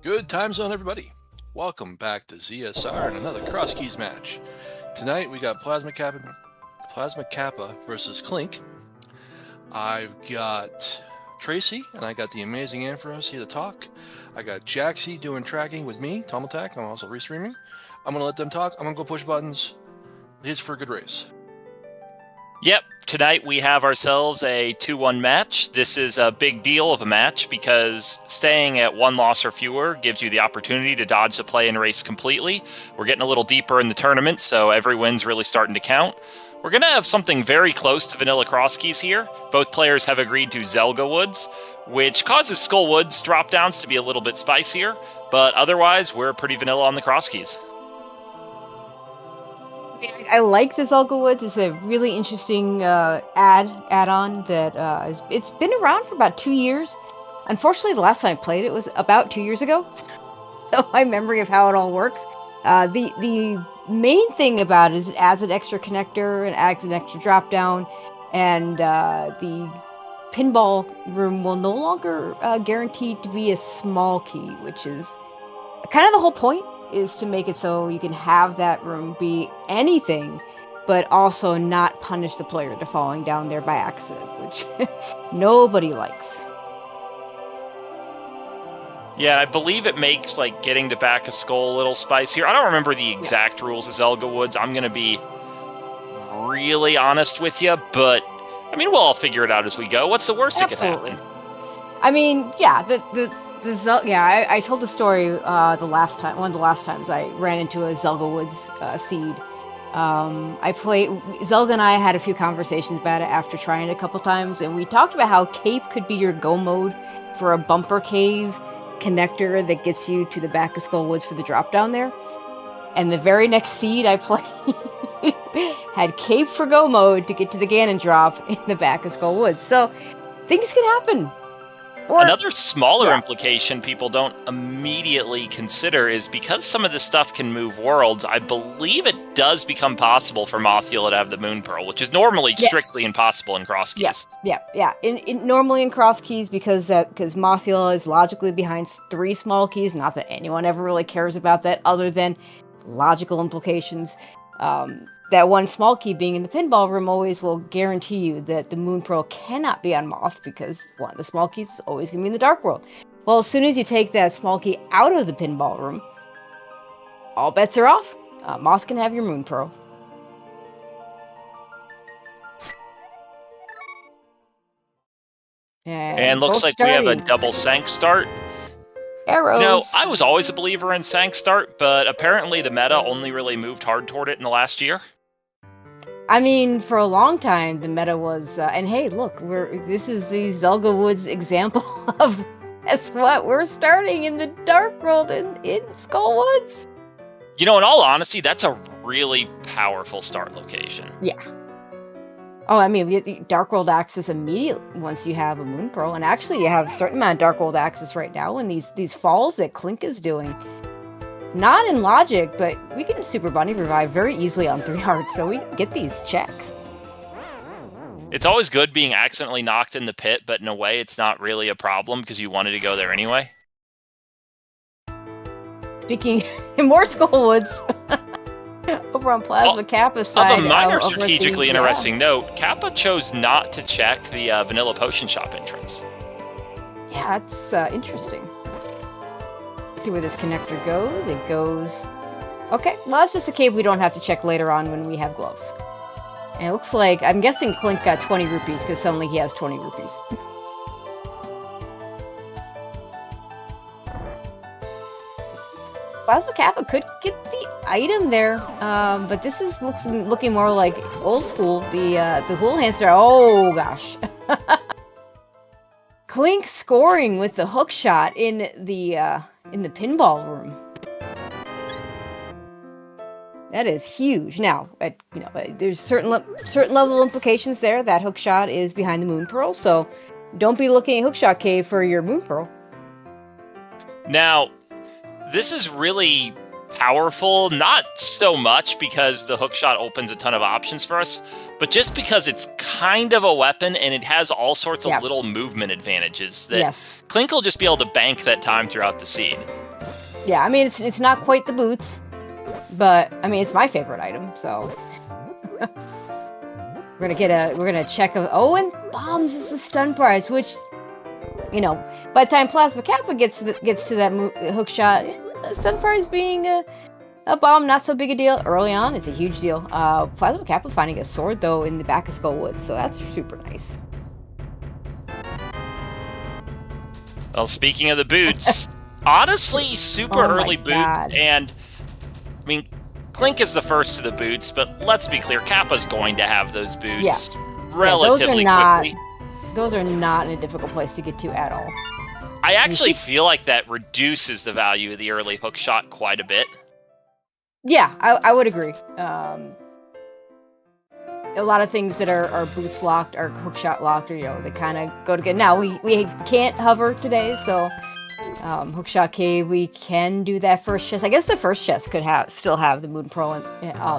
Good time zone, everybody. Welcome back to ZSR and another Crosskeys match. Tonight we got PlasmaKappa versus Clink. I've got Tracy, and I got the amazing Amphros here to talk. I got Jaxie doing tracking with me, Tomatak. I'm also restreaming. I'm going to let them talk. I'm going to go push buttons. Here's for a good race. Yep, tonight we have ourselves a 2-1 match. This is a big deal of a match because staying at 1 loss or fewer gives you the opportunity to dodge the play and race completely. We're getting a little deeper in the tournament, so every win's really starting to count. We're going to have something very close to vanilla Crosskeys here. Both players have agreed to Zelda Woods, which causes Skullwoods drop-downs to be a little bit spicier, but otherwise we're pretty vanilla on the Crosskeys. I like the Zelda Woods. It's a really interesting add-on that it's been around for about 2 years. Unfortunately, the last time I played it was about 2 years ago, so my memory of how it all works. The main thing about it is it adds an extra connector, it adds an extra drop-down, and the pinball room will no longer guaranteed to be a small key, which is kind of the whole point. Is to make it so you can have that room be anything, but also not punish the player to falling down there by accident, which nobody likes. Yeah, I believe it makes like getting to back a skull a little spicier. I don't remember the exact rules of Zelda Woods. I'm going to be really honest with you, but I mean, we'll all figure it out as we go. What's the worst that could happen? I mean, yeah, I told the story one of the last times I ran into a Zelda Woods seed. Zelda and I had a few conversations about it after trying it a couple times, and we talked about how Cape could be your go mode for a bumper cave connector that gets you to the back of Skull Woods for the drop down there. And the very next seed I played had Cape for go mode to get to the Ganon drop in the back of Skull Woods. So things can happen. Another smaller implication people don't immediately consider is because some of this stuff can move worlds, I believe it does become possible for Mothula to have the Moon Pearl, which is normally strictly impossible in Crosskeys. Yeah. Normally in Crosskeys, because Mothula is logically behind 3 small keys, not that anyone ever really cares about that other than logical implications. That 1 small key being in the pinball room always will guarantee you that the Moon Pearl cannot be on Moth because one of the small keys is always going to be in the Dark World. Well, as soon as you take that small key out of the pinball room, all bets are off. Moth can have your Moon Pearl. And looks like we have a double Sank start. Arrows. No, I was always a believer in Sank start, but apparently the meta only really moved hard toward it in the last year. I mean, for a long time, the meta was, and hey, look, this is the Zelda Woods example of, guess what, we're starting in the Dark World in Skull Woods. You know, in all honesty, that's a really powerful start location. Yeah. Oh, I mean, Dark World access immediately once you have a Moon Pearl, and actually you have a certain amount of Dark World access right now in these falls that Clink is doing. Not in logic, but we can Super Bunny revive very easily on 3 hearts, so we can get these checks. It's always good being accidentally knocked in the pit, but in a way it's not really a problem because you wanted to go there anyway. Speaking more Skull Woods. Over on PlasmaKappa's side. Of a minor strategically interesting note, Kappa chose not to check the Vanilla Potion Shop entrance. Yeah, that's interesting. Let's see where this connector goes. It goes... Okay, well, that's just a cave we don't have to check later on when we have gloves. And it looks like... I'm guessing Clink got 20 rupees because suddenly he has 20 rupees. PlasmaKappa could get the item there, but this is looking more like old school. The Hula Hamster. Oh gosh, Clink scoring with the hook shot in the pinball room. That is huge. Now, there's certain level implications there. That hook shot is behind the Moon Pearl, so don't be looking at Hookshot Cave for your Moon Pearl. Now, this is really powerful, not so much because the hookshot opens a ton of options for us, but just because it's kind of a weapon and it has all sorts of little movement advantages that Clink will just be able to bank that time throughout the seed. Yeah, I mean, it's not quite the boots, but I mean, it's my favorite item, so. we're gonna check and bombs is the stun prize, which, you know, by the time PlasmaKappa gets to that hook shot, stun prize being a bomb, not so big a deal. Early on, it's a huge deal. PlasmaKappa finding a sword, though, in the back of Skullwood, so that's super nice. Well, speaking of the boots, honestly, super early boots, and, I mean, Clink is the first to the boots, but let's be clear, Kappa's going to have those boots relatively quickly. Those are not in a difficult place to get to at all. I actually feel like that reduces the value of the early hook shot quite a bit. Yeah, I would agree. A lot of things that are boots locked are hook shot locked, or they kind of go together. Now we can't hover today, so Hookshot Cave, we can do that first chest. I guess the first chest could still have the Moon Pearl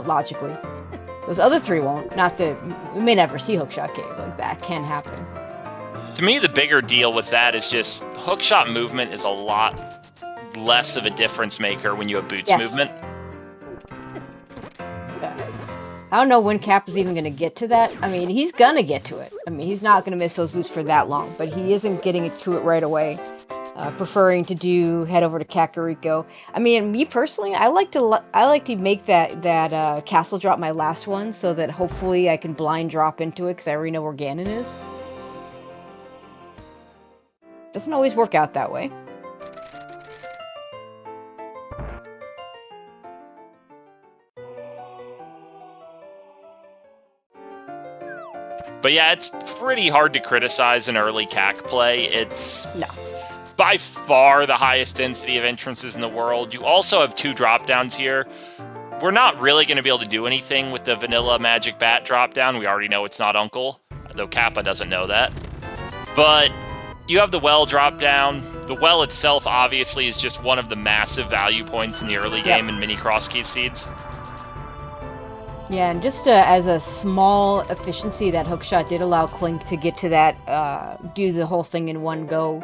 logically. Those other three won't. Not that we may never see Hookshot Cave. Like that can happen. To me, the bigger deal with that is just hookshot movement is a lot less of a difference maker when you have boots movement. I don't know when Cap is even going to get to that. I mean, he's going to get to it. I mean, he's not going to miss those boots for that long, but he isn't getting to it right away. Preferring to head over to Kakariko. I mean, me personally, I like to make that castle drop my last one, so that hopefully I can blind drop into it because I already know where Ganon is. Doesn't always work out that way. But yeah, it's pretty hard to criticize an early CAC play. It's by far the highest density of entrances in the world. You also have 2 drop-downs here. We're not really going to be able to do anything with the vanilla magic bat drop-down. We already know it's not Uncle, though Kappa doesn't know that. But you have the well drop-down. The well itself, obviously, is just one of the massive value points in the early game in mini Crosskeys seeds. Yeah, and just as a small efficiency, that hookshot did allow Clink to get to that, do the whole thing in one go,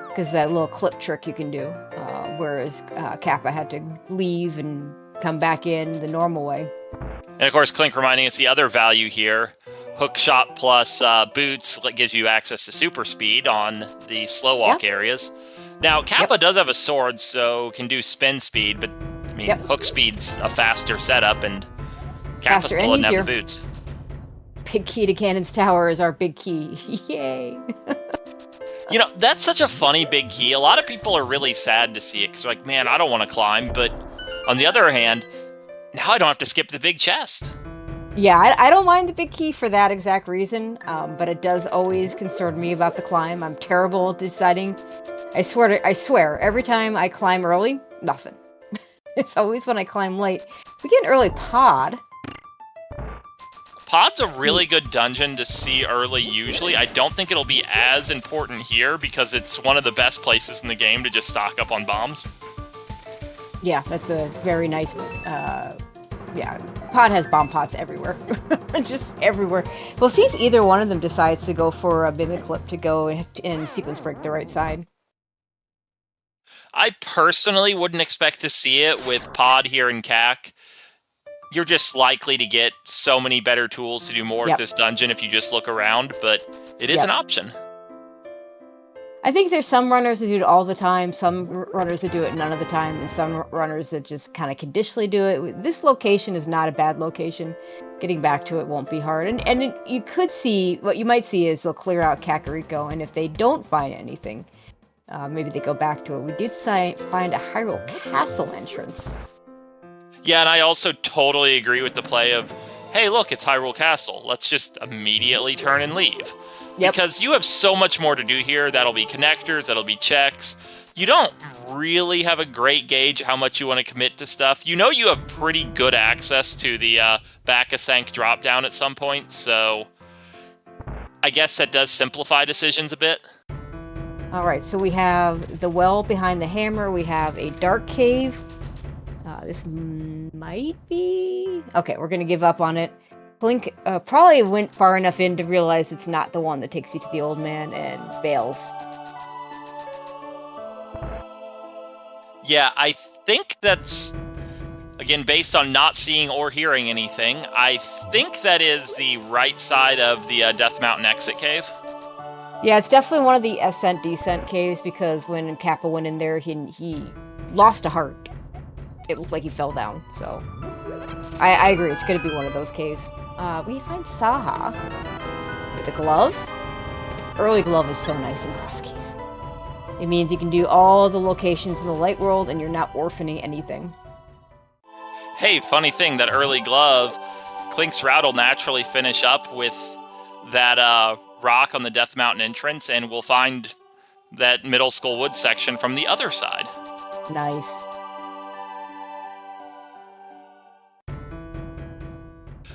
because that little clip trick you can do, whereas Kappa had to leave and come back in the normal way. And of course, Clink reminding us the other value here, hookshot plus boots gives you access to super speed on the slow walk areas. Now, Kappa does have a sword, so can do spin speed, but I mean, hook speed's a faster setup, and Kappa's pulling out the boots. Big key to Ganon's tower is our big key. Yay! You know, that's such a funny big key. A lot of people are really sad to see it, because they're like, man, I don't want to climb. But on the other hand, now I don't have to skip the big chest. Yeah, I don't mind the big key for that exact reason, but it does always concern me about the climb. I'm terrible at deciding. I swear, every time I climb early, nothing. It's always when I climb late. We get an early pod. Pod's a really good dungeon to see early, usually. I don't think it'll be as important here, because it's one of the best places in the game to just stock up on bombs. Yeah, that's a very nice Pod has bomb pots everywhere. Just everywhere. We'll see if either one of them decides to go for a Mimic Clip to go and sequence break the right side. I personally wouldn't expect to see it with Pod here in CAC. You're just likely to get so many better tools to do more at this dungeon if you just look around, but it is an option. I think there's some runners that do it all the time, some runners that do it none of the time, and some runners that just kind of conditionally do it. This location is not a bad location. Getting back to it won't be hard. And you could see, what you might see is they'll clear out Kakariko, and if they don't find anything, maybe they go back to it. We did find a Hyrule Castle entrance. Yeah, and I also totally agree with the play of, hey, look, it's Hyrule Castle. Let's just immediately turn and leave. Because you have so much more to do here. That'll be connectors, that'll be checks. You don't really have a great gauge how much you want to commit to stuff. You know you have pretty good access to the Back-A-Sank drop-down at some point, so I guess that does simplify decisions a bit. Alright, so we have the well behind the hammer, we have a dark cave. This might be... Okay, we're going to give up on it. Clink probably went far enough in to realize it's not the one that takes you to the old man and bails. Yeah, I think that's, again, based on not seeing or hearing anything, I think that is the right side of the Death Mountain exit cave. Yeah, it's definitely one of the ascent-descent caves, because when Kappa went in there, he lost a heart. It looked like he fell down, so... I agree, it's gonna be one of those caves. We find Saha with a glove. Early glove is so nice in Crosskeys. It means you can do all the locations in the light world, and you're not orphaning anything. Hey, funny thing, that early glove, Clink's route will naturally finish up with that rock on the Death Mountain entrance, and we'll find that Middle Skull Woods section from the other side. Nice.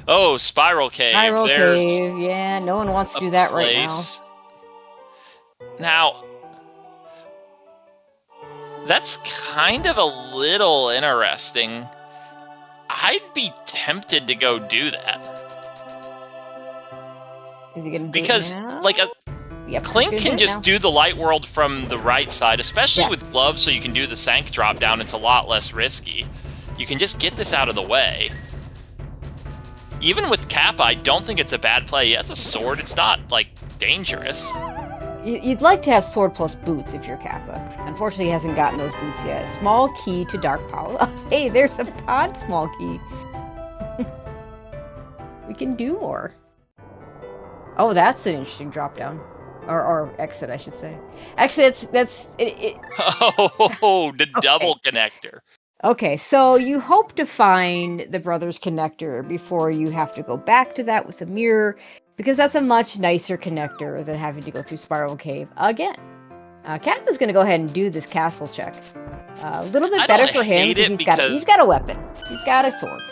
Oh, Spiral Cave. Spiral There's Cave, yeah, no one wants to do that right now. Now, that's kind of a little interesting. I'd be tempted to go do that. Is he gonna do because, it now? like, Yep, Clink can just do the light world from the right side, especially Yeah. with gloves, so you can do the Sank drop down. It's a lot less risky. You can just get this out of the way. Even with Kappa, I don't think it's a bad play. He has a sword. It's not, like, dangerous. You'd like to have sword plus boots if you're Kappa. Unfortunately, he hasn't gotten those boots yet. Small key to dark power. Hey, there's a pod small key. We can do more. Oh, that's an interesting drop down. Or exit, I should say. Actually, that's it. Oh, the double connector. Okay, so you hope to find the Brothers connector before you have to go back to that with the mirror, because that's a much nicer connector than having to go through Spiral Cave again. Kappa's going to go ahead and do this castle check. A little bit better for him because he's got a weapon. He's got a sword.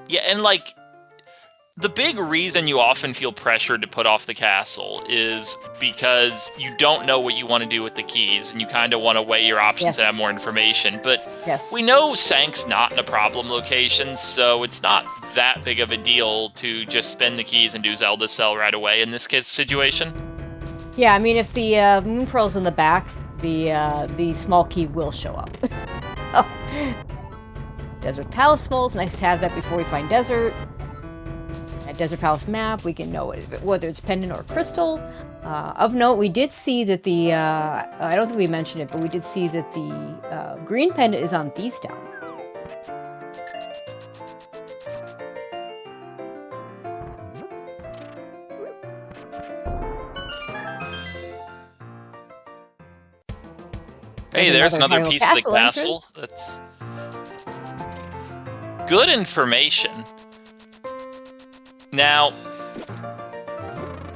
Yeah, and like, the big reason you often feel pressured to put off the castle is because you don't know what you want to do with the keys, and you kind of want to weigh your options and have more information. But we know Sank's not in a problem location, so it's not that big of a deal to just spend the keys and do Zelda Cell right away in this situation. Yeah, I mean, if the Moon Pearl's in the back, the small key will show up. Desert Palace Skulls, nice to have that before we find Desert. At Desert Palace map, we can know whether it's pendant or crystal. Of note, we did see that the, I don't think we mentioned it, but we did see that the green pendant is on Thieves Town. Hey, there's another piece of the castle. That's good information. Now,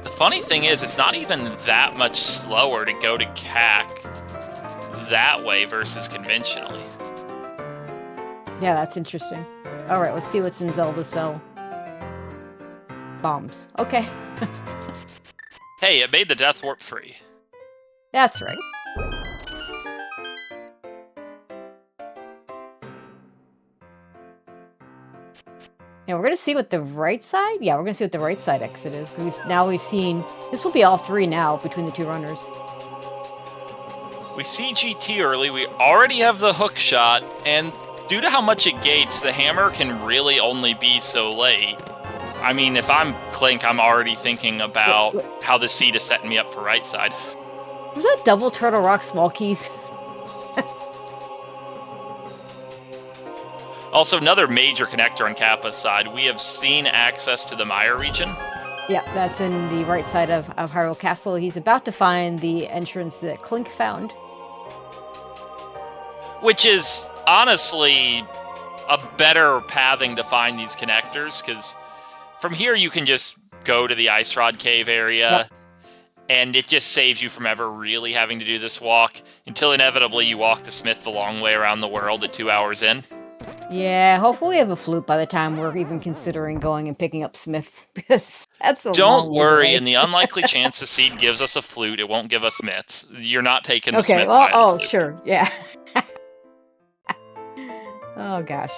the funny thing is, it's not even that much slower to go to CAC that way versus conventionally. Yeah, that's interesting. Alright, let's see what's in Zelda Cell. Bombs. Okay. Hey, it made the Death Warp free. That's right. And we're going to see what the right side? Yeah, we're going to see what the right side exit is. Now we've seen... This will be all three now between the two runners. We see GT early, we already have the hook shot, and due to how much it gates, the hammer can really only be so late. I mean, if I'm Clink, I'm already thinking about how the seed is setting me up for right side. Was that double Turtle Rock small keys? Also, another major connector on Kappa's side, we have seen access to the Maya region. Yeah, that's in the right side of Hyrule Castle. He's about to find the entrance that Clink found. Which is, honestly, a better pathing to find these connectors, because from here you can just go to the Ice Rod Cave area, and it just saves you from ever really having to do this walk, until inevitably you walk the Smith the long way around the world at 2 hours in. Yeah, hopefully we have a flute by the time we're even considering going and picking up Smith, because that's a Don't long worry, way. in the unlikely chance the seed gives us a flute, it won't give us mitts. You're not taking the Okay, Smith well, by the oh, flute. sure, yeah. Oh, gosh.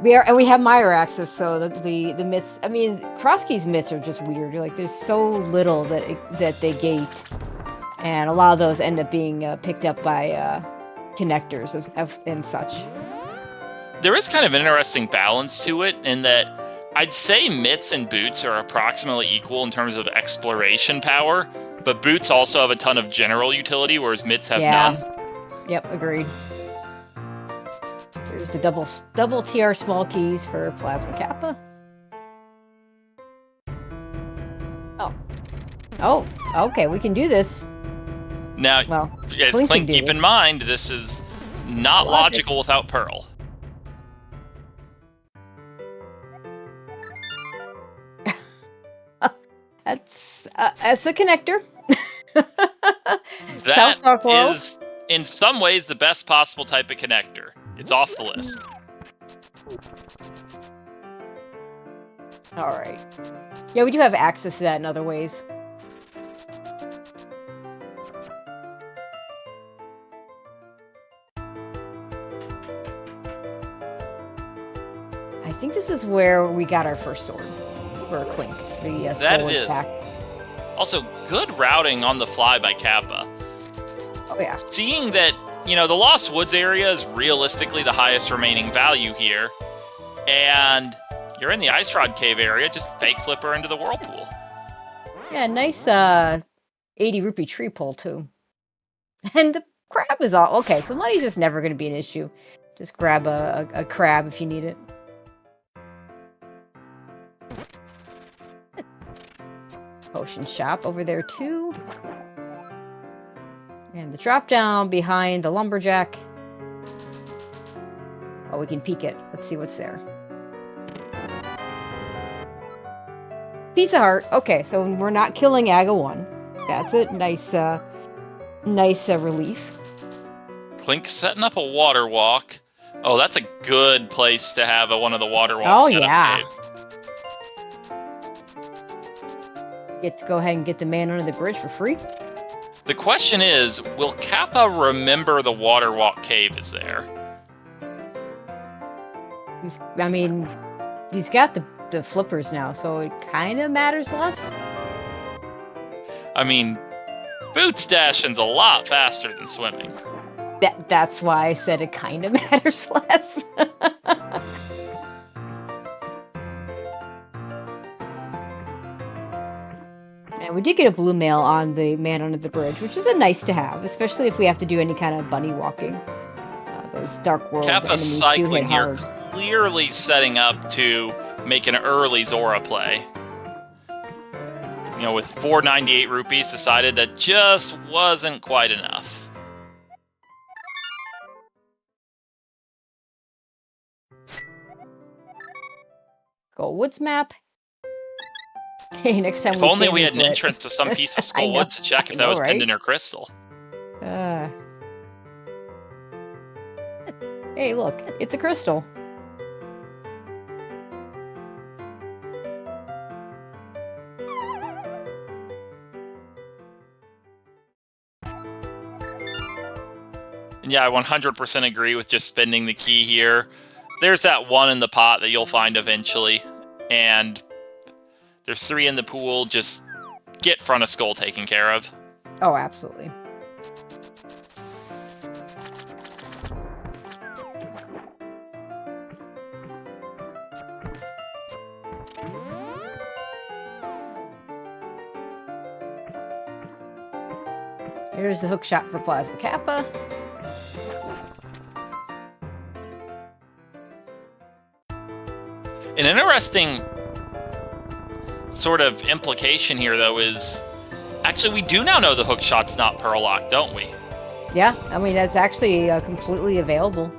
We have Mire access, so the mitts, I mean, Crosskeys mitts are just weird. Like, there's so little that they gate, and a lot of those end up being picked up by connectors and such. There is kind of an interesting balance to it in that I'd say mitts and boots are approximately equal in terms of exploration power, but boots also have a ton of general utility, whereas mitts have none. Yep, agreed. There's the double TR small keys for PlasmaKappa. Oh, okay, we can do this. Now, well, as Clink, keep in mind, this is not logical without Pearl. That's a connector. That is, in some ways, the best possible type of connector. It's off the list. All right. Yeah, we do have access to that in other ways. I think this is where we got our first sword for Clink. That it is. Pack. Also, good routing on the fly by Kappa. Oh, yeah. Seeing that, the Lost Woods area is realistically the highest remaining value here, and you're in the Ice Rod Cave area, just fake flip her into the whirlpool. Yeah, nice 80 rupee tree pull, too. And the crab is all... Okay, so money's just never going to be an issue. Just grab a crab if you need it. Potion shop over there too. And the drop down behind the lumberjack. Oh, we can peek it. Let's see what's there. Piece of heart. Okay, so we're not killing Aga 1. That's a nice relief. Clink setting up a water walk. Oh, that's a good place to have one of the water walks. Oh, yeah. Caves. Get to go ahead and get the man under the bridge for free. The question is, will Kappa remember the water walk cave is there? He's got the flippers now, so it kind of matters less. Boots dashing's a lot faster than swimming. That's why I said it kind of matters less. And we did get a blue mail on the man under the bridge, which is a nice to have, especially if we have to do any kind of bunny walking. Those Dark World Kappa enemies cycling do hit here, hard. Clearly setting up to make an early Zora play. With 498 rupees, decided that just wasn't quite enough. Skullwoods map. Hey, next time if only we had an entrance to some piece of Skullwoods to check if that was pendant or crystal. Hey, look, it's a crystal. And yeah, I 100% agree with just spending the key here. There's that one in the pot that you'll find eventually, and there's 3 in the pool. Just get front of skull taken care of. Oh, absolutely. Here's the hook shot for PlasmaKappa. An interesting sort of implication here, though, is actually we do now know the hook shot's not pearl locked, don't we? Yeah, that's actually completely available.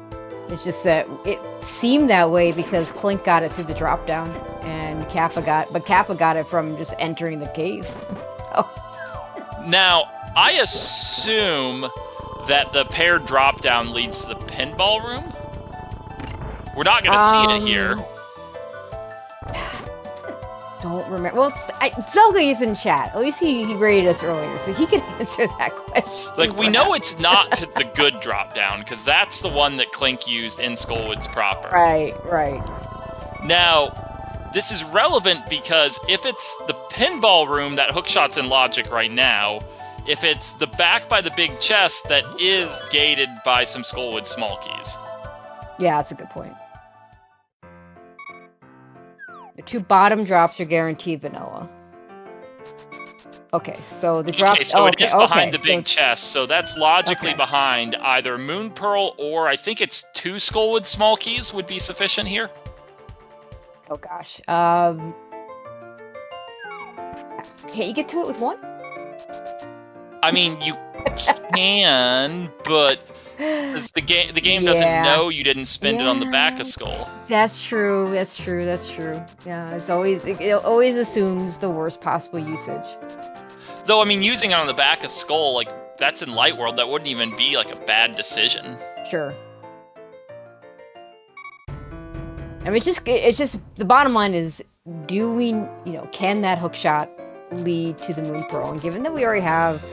It's just that it seemed that way because Clink got it through the drop down, and Kappa got it from just entering the cave. Oh. Now, I assume that the paired drop down leads to the pinball room. We're not going to see it here. Don't remember. Well, Zelda is in chat. At least he rated us earlier, so he can answer that question. We know it's not the good drop down, because that's the one that Clink used in Skullwoods proper. Right. Now, this is relevant because if it's the pinball room that hookshot's in logic right now, if it's the back by the big chest that is gated by some Skullwood small keys. Yeah, that's a good point. The 2 bottom drops are guaranteed vanilla. Okay, so the drop... Okay, so it is behind the so big chest, so that's logically behind either Moon Pearl or I think it's 2 Skullwood small keys would be sufficient here. Oh gosh. Can't you get to it with 1? I mean, you can, but the game doesn't know you didn't spend it on the back of Skull. That's true. That's true. Yeah, it always assumes the worst possible usage. Though, I mean, using it on the back of Skull, like, that's in Light World, that wouldn't even be, like, a bad decision. Sure. I mean, it's just, the bottom line is, do we, can that hook shot lead to the Moon Pearl? And given that we already have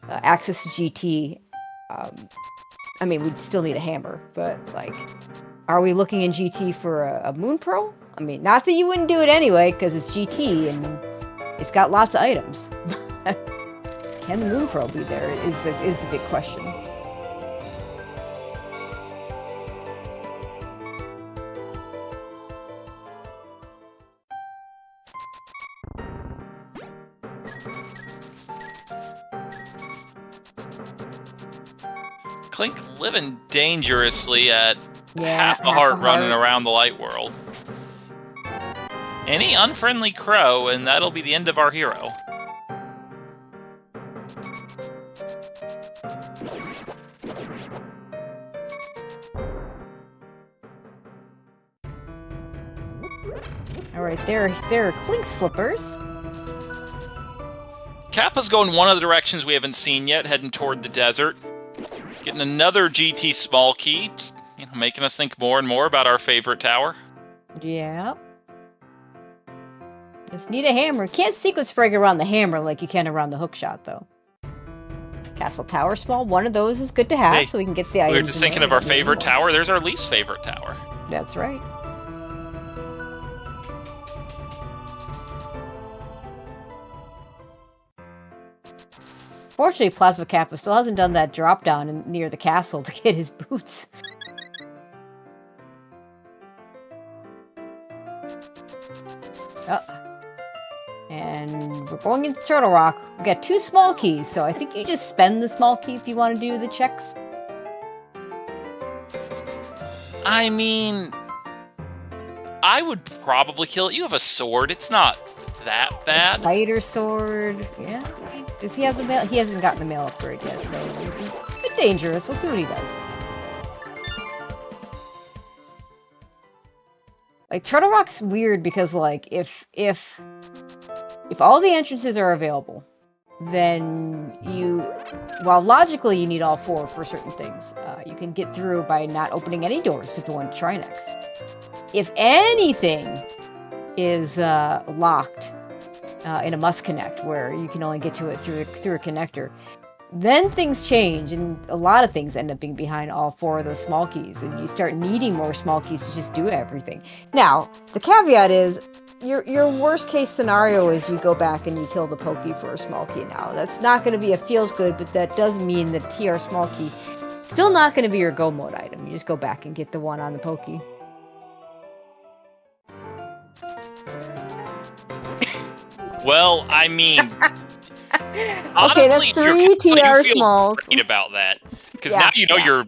access to GT, I mean, we'd still need a hammer, but, like, are we looking in GT for a Moon Pearl? I mean, not that you wouldn't do it anyway, because it's GT, and it's got lots of items. Can the Moon Pearl be there is the big question. Clink living dangerously at half a heart running around the Light World. Any unfriendly crow, and that'll be the end of our hero. Alright, there are Clink's flippers. Kappa's going one of the directions we haven't seen yet, heading toward the desert. Getting another GT small key, just, making us think more and more about our favorite tower. Yep. Just need a hammer. Can't sequence frag around the hammer like you can around the hookshot, though. Castle tower small, one of those is good to have, so we can get the items. We were just thinking of our favorite tower. There's our least favorite tower. That's right. Fortunately, PlasmaKappa still hasn't done that drop down near the castle to get his boots. And we're going into Turtle Rock. We got 2 small keys, so I think you just spend the small key if you want to do the checks. I mean, I would probably kill it. You have a sword. It's not that bad. A fighter sword. Yeah. Does he have the mail? He hasn't gotten the mail upgrade yet, so it's a bit dangerous. We'll see what he does. Like, Turtle Rock's weird because, like, if all the entrances are available, then while logically you need all 4 for certain things, you can get through by not opening any doors to the one to try next. If anything is locked in a must connect, where you can only get to it through a connector, then things change, and a lot of things end up being behind all 4 of those small keys, and you start needing more small keys to just do everything. Now, the caveat is, your worst case scenario is you go back and you kill the Pokey for a small key. Now, that's not going to be a feels good, but that does mean that TR small key still not going to be your go mode item. You just go back and get the one on the Pokey. Well, I mean, Okay, honestly, that's 3 TR smalls. Great about that, because now you know you're.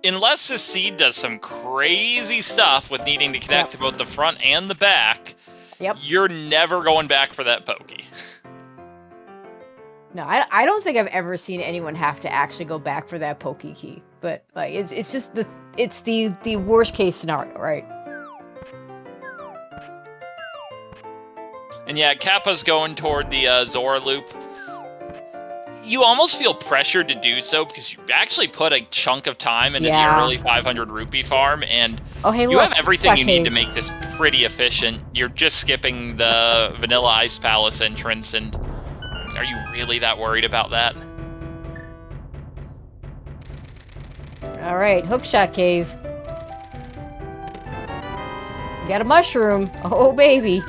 Unless this seed does some crazy stuff with needing to connect to both the front and the back, you're never going back for that Pokey. No, I don't think I've ever seen anyone have to actually go back for that Pokey key. But like, it's just the worst case scenario, right? And yeah, Kappa's going toward the Zora loop. You almost feel pressured to do so because you actually put a chunk of time into the early 500 rupee farm, and you have everything you need to make this pretty efficient. You're just skipping the Vanilla Ice Palace entrance, and are you really that worried about that? All right, Hookshot Cave. You got a mushroom. Oh, baby.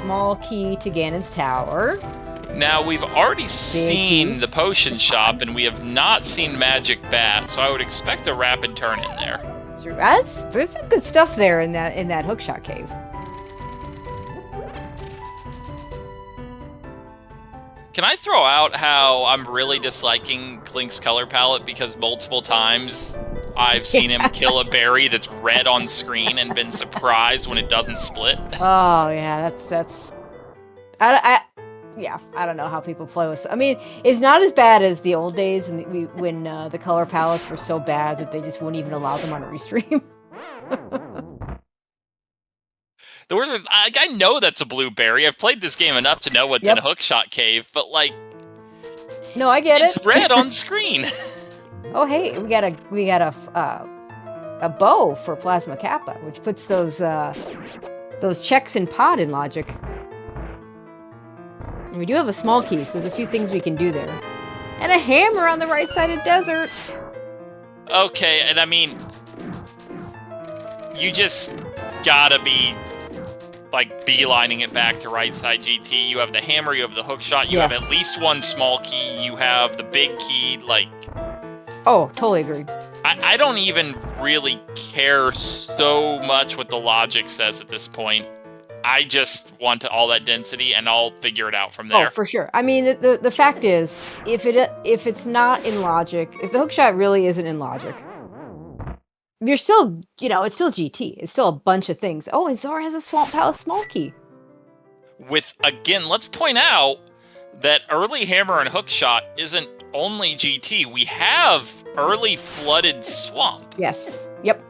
Small key to Ganon's tower. Now, we've already seen key. the potion shop, and we have not seen Magic Bat, so I would expect a rapid turn in there. There's some good stuff there in that hookshot cave. Can I throw out how I'm really disliking Clink's color palette because multiple times I've seen him kill a berry that's red on screen and been surprised when it doesn't split? Oh yeah, that's. Yeah, I don't know how people play with. I mean, it's not as bad as the old days when the color palettes were so bad that they just wouldn't even allow them on a restream. The worst is, I know that's a blueberry. I've played this game enough to know what's in a hookshot cave, but like, no, I get it's red on screen. Oh hey, we got a bow for PlasmaKappa, which puts those checks in pod in logic. And we do have a small key, so there's a few things we can do there, and a hammer on the right side of desert. Okay, and I mean, you just gotta be like beelining it back to right side GT. You have the hammer, you have the hookshot, you have at least one small key, you have the big key, like... Oh, totally agree. I don't even really care so much what the logic says at this point. I just want all that density, and I'll figure it out from there. Oh, for sure. I mean, the fact is, if it's not in logic, if the hookshot really isn't in logic, you're still, it's still GT. It's still a bunch of things. Oh, and Zora has a Swamp Palace small key. Again, let's point out that early hammer and hookshot isn't only GT. We have early flooded swamp. Yes. Yep.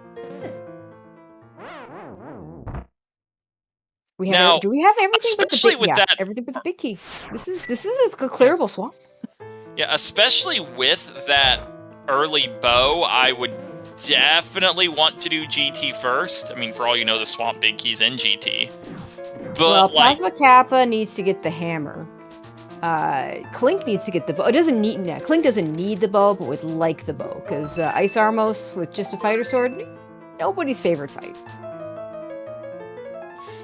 Do we have everything but the big, everything but the big key? This is a clearable swamp. Yeah, especially with that early bow, I would definitely want to do GT first. I mean, for all you know, the swamp big key's in GT. But PlasmaKappa needs to get the hammer. Clink needs to get the bow. Clink doesn't need the bow, but would like the bow because Ice Armos with just a fighter sword, nobody's favorite fight.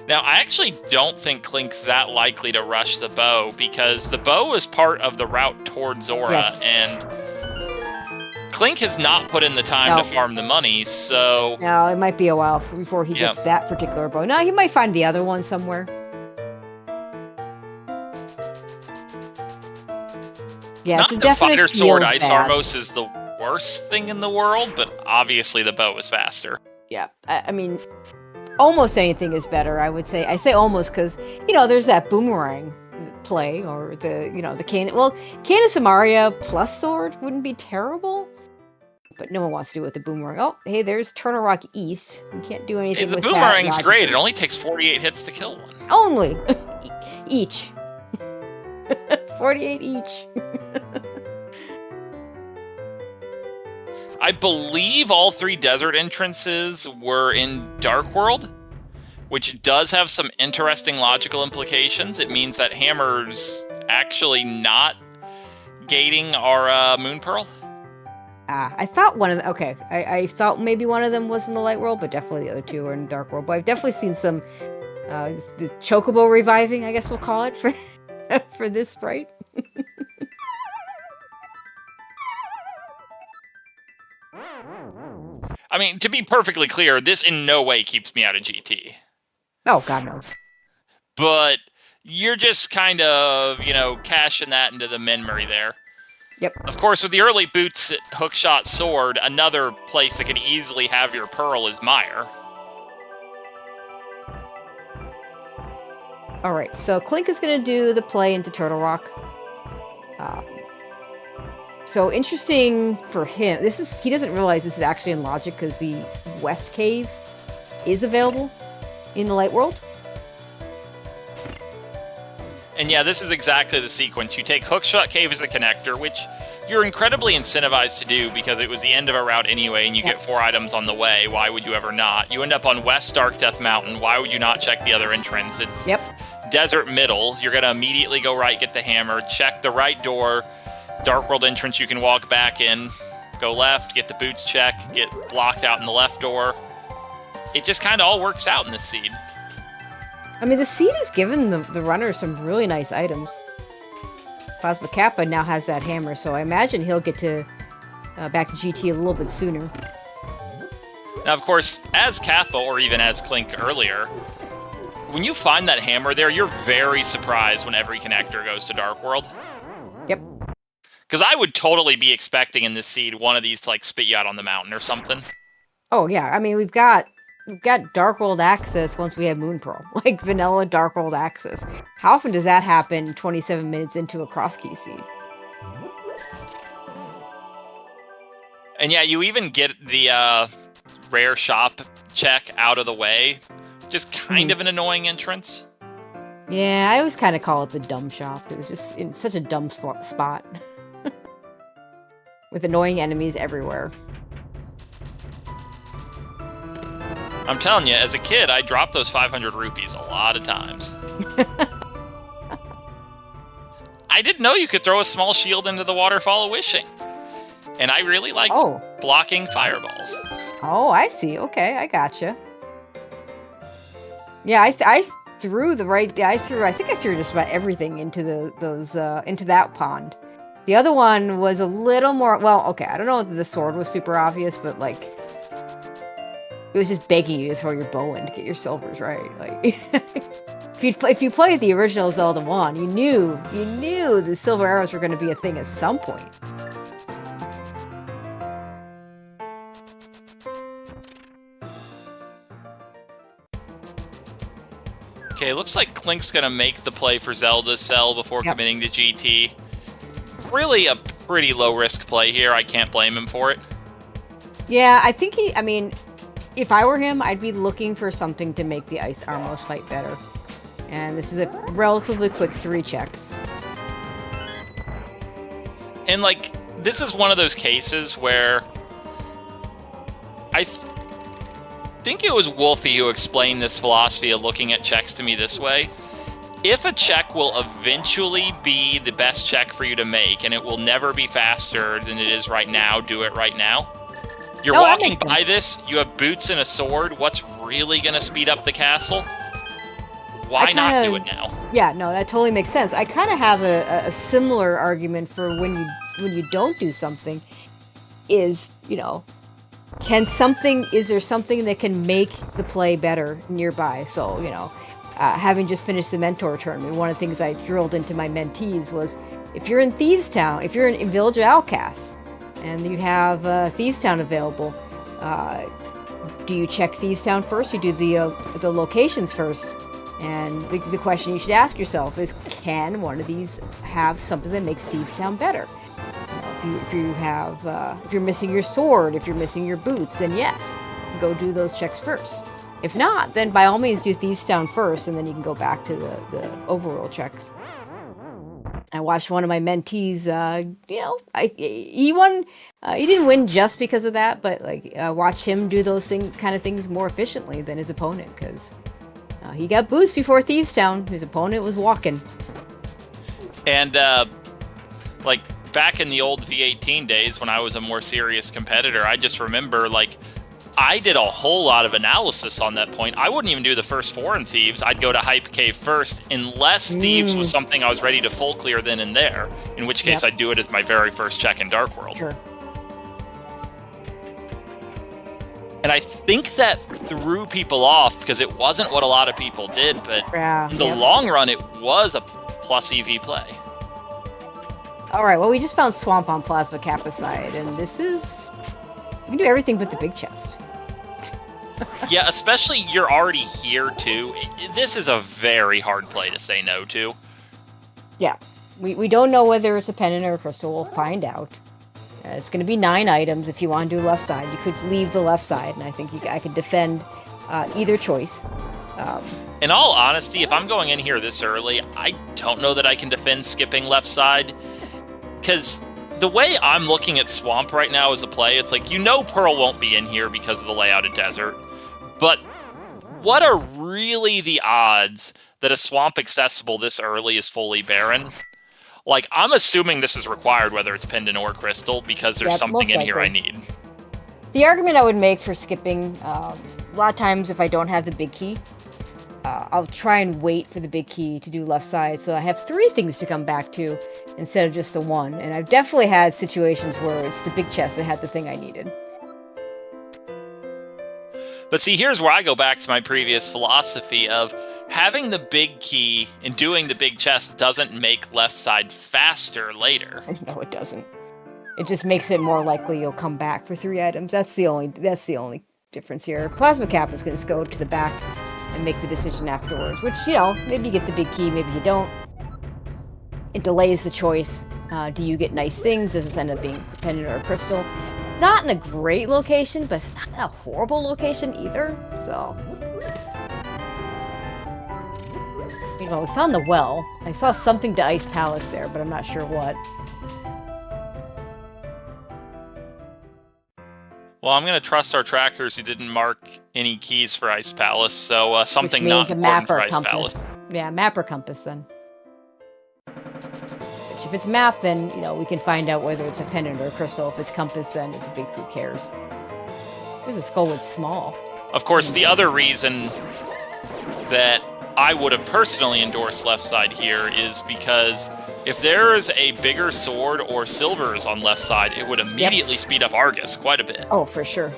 Now, I actually don't think Clink's that likely to rush the bow because the bow is part of the route toward Zora, and Clink has not put in the time to farm the money, so... No, it might be a while before he gets that particular bow. No, he might find the other one somewhere. Yeah, not it's the fighter sword Ice bad. Armos is the worst thing in the world, but obviously the bow is faster. Yeah, I mean... Almost anything is better, I would say. I say almost because, there's that boomerang play, or the Canon. Well, Canon Samaria plus sword wouldn't be terrible, but no one wants to do it with the boomerang. Oh, hey, there's Turtle Rock East. You can't do anything with that. The boomerang's great. It only takes 48 hits to kill one. Only. Each. 48 each. I believe all 3 desert entrances were in Dark World, which does have some interesting logical implications. It means that Hammer's actually not gating our Moon Pearl. I thought one of them... Okay, I thought maybe one of them was in the Light World, but definitely the other 2 are in Dark World. But I've definitely seen some... the Chocobo reviving, I guess we'll call it, for this sprite. I mean, to be perfectly clear, this in no way keeps me out of GT. Oh, God, no. But you're just kind of, cashing that into the memory there. Yep. Of course, with the early boots at hookshot sword, another place that could easily have your pearl is Mire. All right, so Clink is going to do the play into Turtle Rock. So interesting for him. He doesn't realize this is actually in logic because the West Cave is available in the Light World. And yeah, this is exactly the sequence. You take Hookshot Cave as a connector, which you're incredibly incentivized to do because it was the end of a route anyway, and you get 4 items on the way. Why would you ever not? You end up on West Dark Death Mountain. Why would you not check the other entrance? It's Desert Middle. You're going to immediately go right, get the hammer, check the right door. Dark World entrance you can walk back in, go left, get the boots check, get blocked out in the left door. It just kind of all works out in this seed. I mean, the seed has given the runner some really nice items. PlasmaKappa now has that hammer, so I imagine he'll get to back to GT a little bit sooner. Now, of course, as Kappa, or even as Clink earlier, when you find that hammer there, you're very surprised when every connector goes to Dark World. Yep. Because I would totally be expecting in this seed one of these to like spit you out on the mountain or something. Oh yeah, I mean we've got Dark World access once we have Moon Pearl, like vanilla Dark World access. How often does that happen 27 minutes into a Crosskeys seed? And yeah, you even get the rare shop check out of the way. Just kind of an annoying entrance. Yeah, I always kind of call it the dumb shop. It was just in such a dumb spot. With annoying enemies everywhere. I'm telling you, as a kid, I dropped those 500 rupees a lot of times. I didn't know you could throw a small shield into the Waterfall of Wishing. And I really liked blocking fireballs. Oh, I see. Okay, I gotcha. Yeah, I threw the right. I think I threw just about everything into into that pond. The other one was a little more. Well, okay, I don't know if the sword was super obvious, but like it was just begging you to throw your bow in to get your silvers right. Like if you played the original Zelda 1, you knew the silver arrows were going to be a thing at some point. Okay, looks like Clink's gonna make the play for Zelda's Cell before committing to GT. Really a pretty low-risk play here. I can't blame him for it. Yeah, I think I mean, if I were him, I'd be looking for something to make the Ice Armos fight better. And this is a relatively quick 3 checks. And, like, this is one of those cases where I think it was Wolfie who explained this philosophy of looking at checks to me this way. If a check will eventually be the best check for you to make, and it will never be faster than it is right now, do it right now. You're walking by this, you have boots and a sword, what's really going to speed up the castle? Why not do it now? Yeah, no, that totally makes sense. I kind of have a similar argument for when you don't do something is, you know, is there something that can make the play better nearby? So, you know, having just finished the mentor tournament, one of the things I drilled into my mentees was, if you're in Thieves Town, if you're in Village of Outcasts, and you have Thieves Town available, do you check Thieves Town first? You do the locations first, and the question you should ask yourself is, can one of these have something that makes Thieves Town better? If you're missing your sword, if you're missing your boots, then yes, go do those checks first. If not, then by all means do Thieves Town first, and then you can go back to the overworld checks. I watched one of my mentees, you know, he won. He didn't win just because of that, but like watch him do those kind of things more efficiently than his opponent, because he got boost before Thieves Town. His opponent was walking. And like back in the old V18 days when I was a more serious competitor, I just remember like I did a whole lot of analysis on that point. I wouldn't even do the first 4 in Thieves. I'd go to Hype Cave first, unless Thieves was something I was ready to full clear then and there, in which case I'd do it as my very first check in Dark World. Sure. And I think that threw people off because it wasn't what a lot of people did, but in the long run, it was a plus EV play. All right, well, we just found Swamp on PlasmaKappa's side, and this is... You can do everything but the big chest. Yeah, especially you're already here, too. This is a very hard play to say no to. Yeah. We don't know whether it's a pendant or a crystal. We'll find out. It's going to be 9 items if you want to do left side. You could leave the left side, and I think I could defend either choice. In all honesty, if I'm going in here this early, I don't know that I can defend skipping left side. Because the way I'm looking at Swamp right now as a play, it's like, you know Pearl won't be in here because of the layout of Desert. But what are really the odds that a Swamp accessible this early is fully barren? Like, I'm assuming this is required, whether it's pendant or crystal, because there's something in here I need. The argument I would make for skipping, a lot of times if I don't have the big key, I'll try and wait for the big key to do left side, so I have 3 things to come back to instead of just the 1. And I've definitely had situations where it's the big chest that had the thing I needed. But see, here's where I go back to my previous philosophy of having the big key and doing the big chest doesn't make left side faster later. No, it doesn't. It just makes it more likely you'll come back for 3 items. That's the only difference here. PlasmaKappa is going to go to the back and make the decision afterwards, which, you know, maybe you get the big key, maybe you don't. It delays the choice. Do you get nice things? Does this end up being a pendant or a crystal? Not in a great location, but it's not in a horrible location either, so... You know, we found the well. I saw something to Ice Palace there, but I'm not sure what. Well, I'm going to trust our trackers who didn't mark any keys for Ice Palace, so something not important for Ice Palace. Yeah, map or compass then. Which if it's map, then, you know, we can find out whether it's a pendant or a crystal. If it's compass, then it's a big who cares. There's a skull with small. Of course, the other reason that I would have personally endorsed left side here is because if there is a bigger sword or silvers on left side, it would immediately speed up Argus quite a bit. Oh, for sure.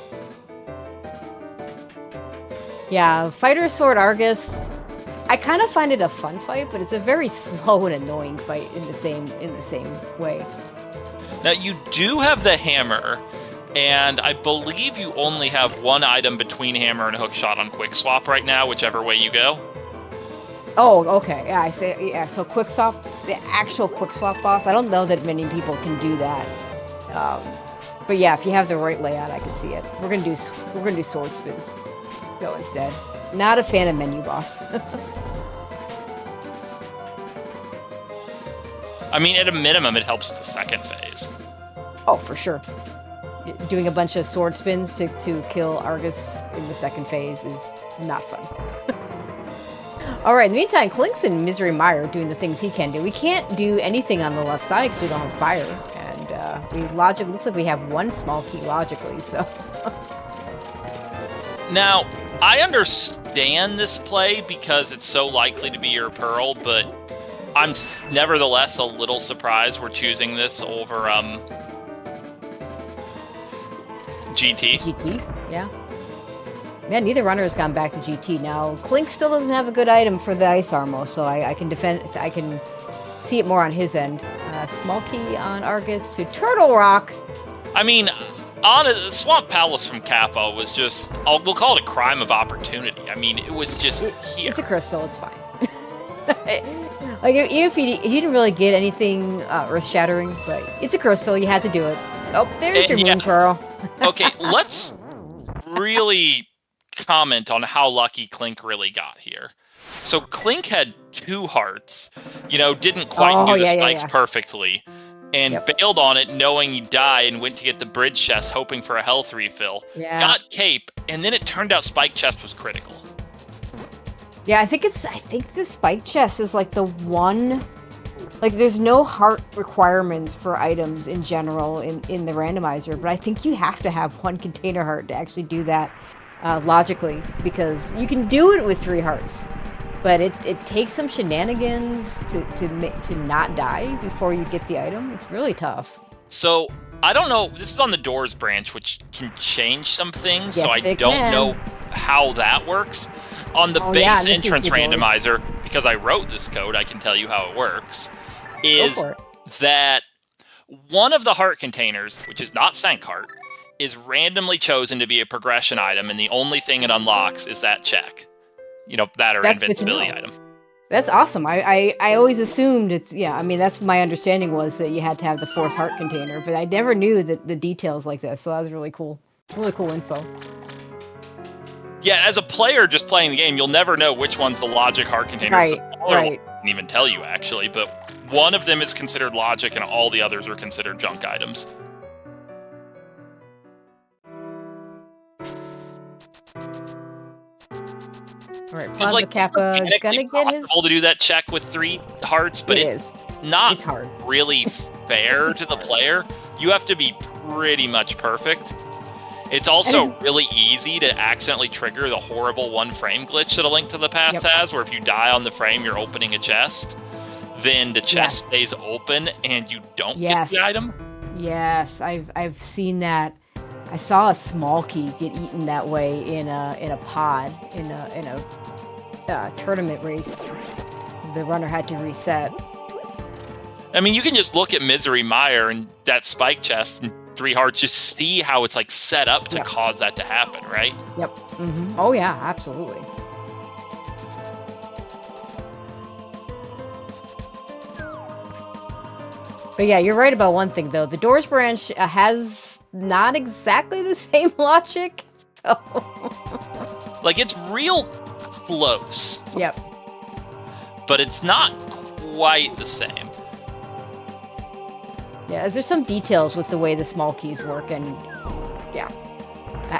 Yeah, fighter sword Argus, I kind of find it a fun fight, but it's a very slow and annoying fight in the same way. Now, you do have the hammer, and I believe you only have 1 item between hammer and hookshot on quick swap right now, whichever way you go. Oh, okay. Yeah, I say, yeah, so quick swap, the actual quick swap boss, I don't know that many people can do that. But yeah, if you have the right layout, I can see it. We're gonna do sword spins go instead. Not a fan of menu boss. I mean, at a minimum, it helps with the second phase. Oh, for sure. Doing a bunch of sword spins to kill Argus in the second phase is not fun. All right, in the meantime, Clink's in Misery Mire doing the things he can do. We can't do anything on the left side because we don't have fire. And looks like we have 1 small key logically, so. Now, I understand this play because it's so likely to be your Pearl, but I'm nevertheless a little surprised we're choosing this over GT. GT, yeah. Man, neither runner has gone back to GT. Now, Clink still doesn't have a good item for the Ice Armor, so I can see it more on his end. Small key on Argus to Turtle Rock. I mean, Swamp Palace from Kappa was just, we'll call it a crime of opportunity. I mean, it was just here. It's a crystal, it's fine. Like, even if he didn't really get anything earth-shattering, but it's a crystal, you had to do it. Oh, there's your Moon Pearl. Okay, let's really comment on how lucky Clink really got here. So Clink had 2 hearts, didn't quite do the spikes perfectly, and bailed on it knowing he'd die and went to get the bridge chest hoping for a health refill. Yeah. Got cape, and then it turned out spike chest was critical. Yeah, I think the spike chest is like the one, like there's no heart requirements for items in general in the randomizer, but I think you have to have 1 container heart to actually do that logically, because you can do it with 3 hearts, but it takes some shenanigans to not die before you get the item. It's really tough. So I don't know, this is on the doors branch, which can change some things, yes, so I don't know how that works. On the base entrance randomizer, because I wrote this code, I can tell you how it works, is that one of the heart containers, which is not Sank Heart, is randomly chosen to be a progression item, and the only thing it unlocks is that check. That or invincibility item. That's awesome. I always assumed that's my understanding was that you had to have the 4th heart container, but I never knew the details like this, so that was really cool. Really cool info. Yeah, as a player just playing the game, you'll never know which one's the logic heart container. Right. I can even tell you, actually, but one of them is considered logic and all the others are considered junk items. All right, PlasmaKappa is gonna get his... to do that check with 3 hearts, but it's not really fair to the player. You have to be pretty much perfect. It's also really easy to accidentally trigger the horrible 1-frame glitch that A Link to the Past has, where if you die on the frame, you're opening a chest. Then the chest stays open and you don't get the item. Yes, I've seen that. I saw a small key get eaten that way in a pod in a tournament race. The runner had to reset. I mean, you can just look at Misery Mire and that spike chest and 3 hearts, just see how it's like set up to cause that to happen, right? Yep. Mm-hmm. Oh yeah, absolutely. But yeah, you're right about one thing though. The Doors branch has not exactly the same logic, so like it's real close. Yep. But it's not quite the same. Yeah, there's some details with the way the small keys work, and yeah,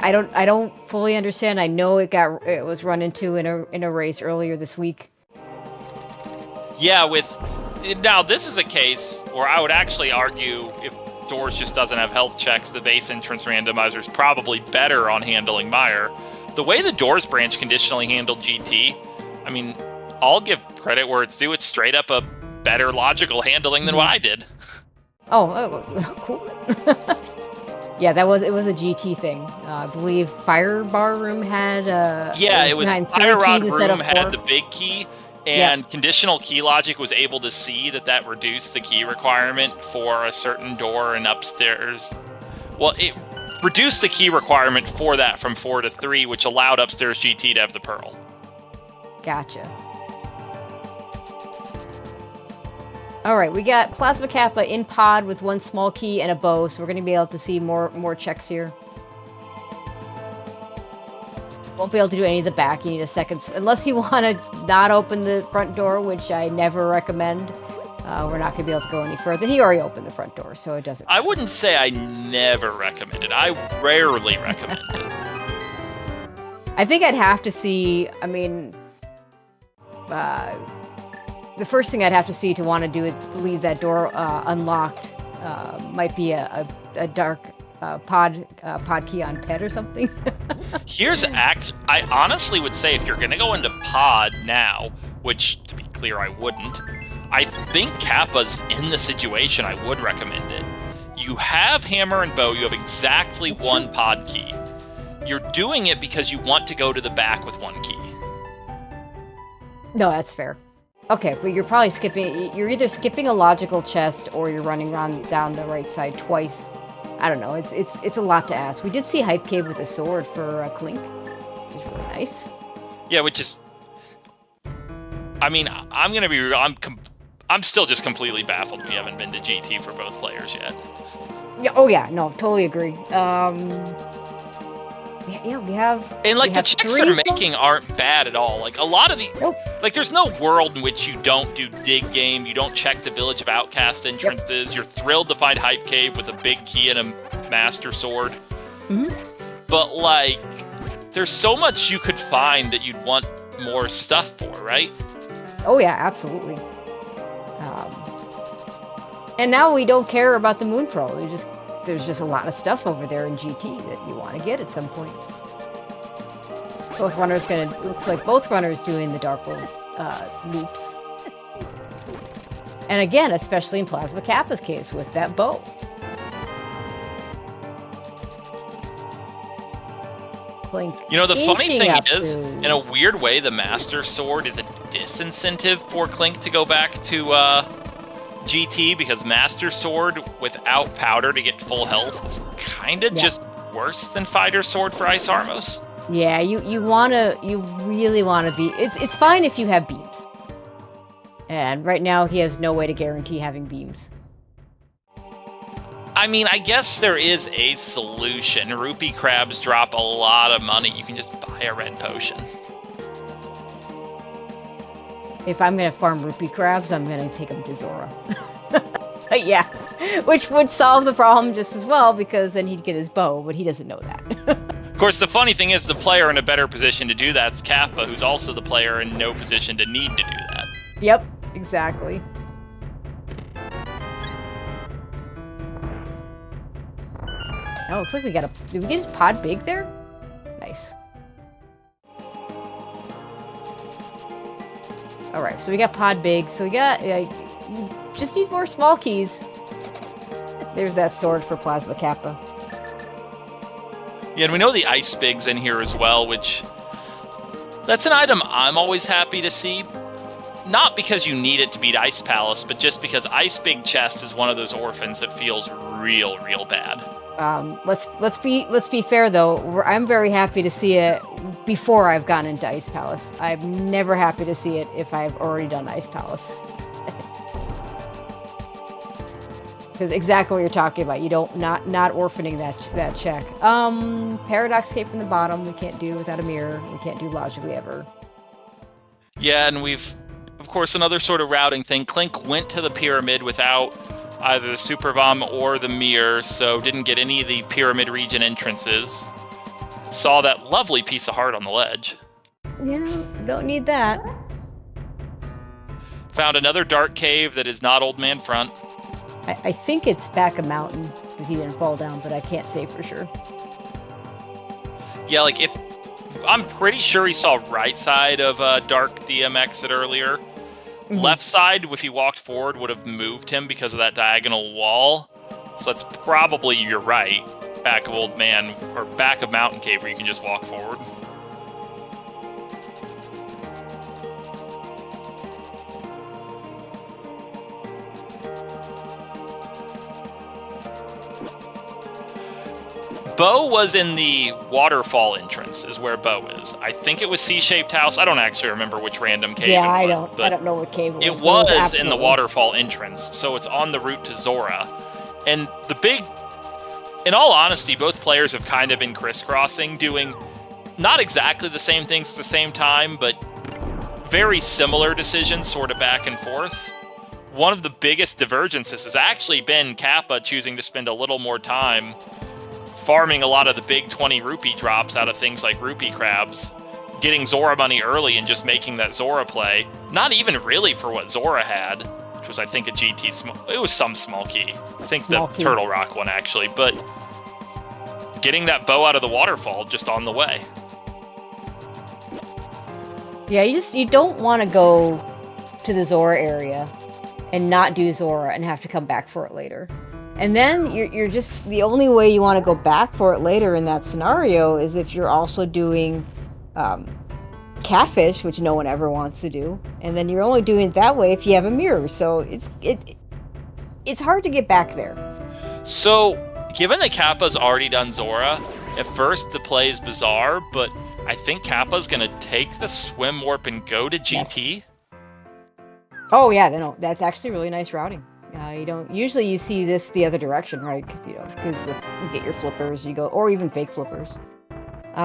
I don't fully understand. I know it was run into in a race earlier this week. Yeah, now this is a case where I would actually argue if Doors just doesn't have health checks, the base entrance randomizer is probably better on handling Mire. The way the Doors branch conditionally handled GT, I mean, I'll give credit where it's due. It's straight up a better logical handling than what I did. Oh, cool. Yeah, it was a GT thing. I believe Fire Bar Room had it was Fire Rod Room had the big key, and conditional key logic was able to see that reduced the key requirement for a certain door and upstairs. Well, it reduced the key requirement for that from 4 to 3, which allowed upstairs GT to have the pearl. Gotcha. All right, we got PlasmaKappa in pod with 1 small key and a bow, so we're going to be able to see more checks here. Won't be able to do any of the back. You need a second, unless you want to not open the front door, which I never recommend. We're not going to be able to go any further. He already opened the front door, so it doesn't. I wouldn't say I never recommend it. I rarely recommend it. I think I'd have to see. I mean, the first thing I'd have to see to want to do is leave that door unlocked. Might be a dark pod key on pet or something. I honestly would say if you're going to go into pod now, which to be clear I wouldn't, I think Kappa's in the situation I would recommend it. You have hammer and bow, you have exactly 1 pod key. You're doing it because you want to go to the back with 1 key. No, that's fair. Okay, but you're probably you're either skipping a logical chest or you're running down the right side twice. I don't know, it's a lot to ask. We did see Hype Cave with a sword for Clink, which is really nice. Yeah, which is... I mean, I'm going to be real, I'm still just completely baffled we haven't been to GT for both players yet. Yeah, oh yeah, no, totally agree. Yeah, we have... And, like, the checks they're making aren't bad at all. Like, a lot of the... Nope. Like, there's no world in which you don't do dig game, you don't check the Village of Outcast entrances, You're thrilled to find Hype Cave with a big key and a master sword. Mm-hmm. But, like, there's so much you could find that you'd want more stuff for, right? Oh, yeah, absolutely. And now we don't care about the Moon Pearl. There's just a lot of stuff over there in GT that you want to get at some point. Looks like both runners doing the Dark World loops. And again, especially in PlasmaKappa's case with that bow. Clink. You know, the funny thing is, in a weird way, the Master Sword is a disincentive for Clink to go back to GT, because Master Sword without powder to get full health is kind of just worse than Fighter Sword for Ice Armos. Yeah, you really want to be... It's fine if you have beams. And right now, he has no way to guarantee having beams. I mean, I guess there is a solution. Rupee crabs drop a lot of money. You can just buy a red potion. If I'm going to farm rupee crabs, I'm going to take them to Zora. Yeah, which would solve the problem just as well, because then he'd get his bow, but he doesn't know that. Of course, the funny thing is the player in a better position to do that is Kappa, who's also the player in no position to need to do that. Yep, exactly. Oh, looks like we got a... Did we get his pod big there? Nice. Alright, so we got pod big. So we got... just need more small keys. There's that sword for PlasmaKappa. Yeah, and we know the ice big's in here as well, which... That's an item I'm always happy to see. Not because you need it to beat Ice Palace, but just because Ice Big Chest is one of those orphans that feels real bad. Let's be fair though. I'm very happy to see it before I've gone into Ice Palace. I'm never happy to see it if I've already done Ice Palace. Because exactly what you're talking about. You don't not orphaning that check. Paradox Cape from the bottom. We can't do without a mirror. We can't do logically ever. Yeah, and we've, of course, another sort of routing thing. Clink went to the pyramid without either the super bomb or the mirror, so didn't get any of the pyramid region entrances. Saw that lovely piece of heart on the ledge. Yeah, don't need that. Found another dark cave that is not Old Man Front. I think it's back a mountain because he didn't fall down, but I can't say for sure. Yeah, like if I'm pretty sure he saw right side of Dark DM exit earlier. Mm-hmm. Left side, if he walked forward, would have moved him because of that diagonal wall. So that's probably, you're right, back of Old Man, or back of Mountain Cave where you can just walk forward. Bo was in the waterfall entrance, is where Bo is. I think it was C-shaped house. I don't actually remember which random cave it was. I don't know what cave it was. It was in the waterfall entrance, so it's on the route to Zora. And the big... In all honesty, both players have kind of been crisscrossing, doing not exactly the same things at the same time, but very similar decisions sort of back and forth. One of the biggest divergences has actually been Kappa choosing to spend a little more time farming a lot of the big 20 rupee drops out of things like rupee crabs, getting Zora money early and just making that Zora play, not even really for what Zora had, which was I think a GT small, it was some small key. I think the Turtle Rock one actually, but getting that bow out of the waterfall just on the way. Yeah, you don't want to go to the Zora area and not do Zora and have to come back for it later. And then you're just, the only way you want to go back for it later in that scenario is if you're also doing catfish, which no one ever wants to do. And then you're only doing it that way if you have a mirror. So it's hard to get back there. So, given that Kappa's already done Zora, at first the play is bizarre, but I think Kappa's going to take the swim warp and go to GT. Yes. Oh yeah, no, that's actually really nice routing. You don't usually you see this the other direction, right? Because you get your flippers, you go, or even fake flippers.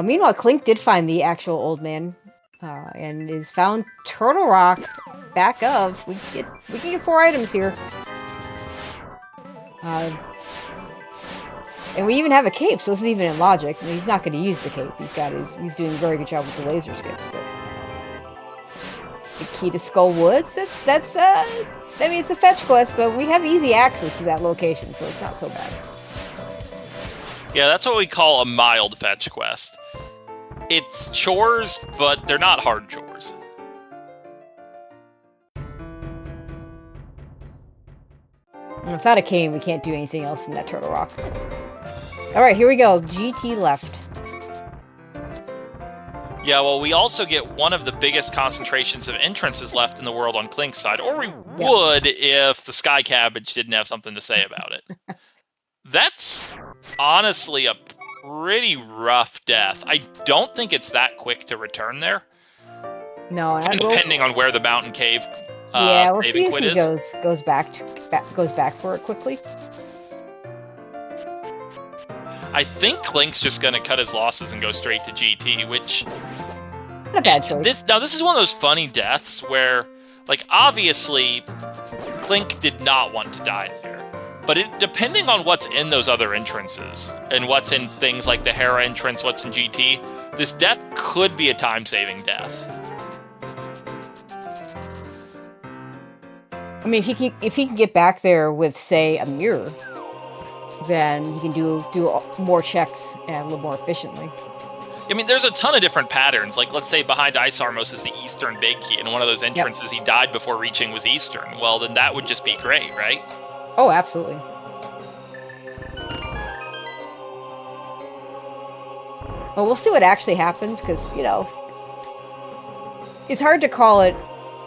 Meanwhile, Clink did find the actual Old Man, and is found Turtle Rock back of. We can get 4 items here, and we even have a cape, so this is even in logic. I mean, he's not going to use the cape. He's doing a very good job with the laser skips, but. The key to Skull Woods. That's I mean, it's a fetch quest, but we have easy access to that location, so it's not so bad. Yeah, that's what we call a mild fetch quest. It's chores, but they're not hard chores. Without a cane, we can't do anything else in that Turtle Rock. Alright, here we go. GT left. Yeah, well, we also get one of the biggest concentrations of entrances left in the world on Clink's side, or we would if the Sky Cabbage didn't have something to say about it. That's honestly a pretty rough death. I don't think it's that quick to return there. No, and depending on where the mountain cave yeah, we'll see if he goes back for it quickly. I think Clink's just going to cut his losses and go straight to GT, which... Not a bad choice. This is one of those funny deaths where, like, obviously, Clink did not want to die there. But depending on what's in those other entrances, and what's in things like the Hera entrance, what's in GT, this death could be a time-saving death. I mean, if he can get back there with, say, a mirror... then you can do more checks and a little more efficiently. I mean, there's a ton of different patterns. Like, let's say behind Ice Armos is the Eastern Big Key, and one of those entrances he died before reaching was Eastern. Well, then that would just be great, right? Oh, absolutely. Well, we'll see what actually happens, because, you know, it's hard to call it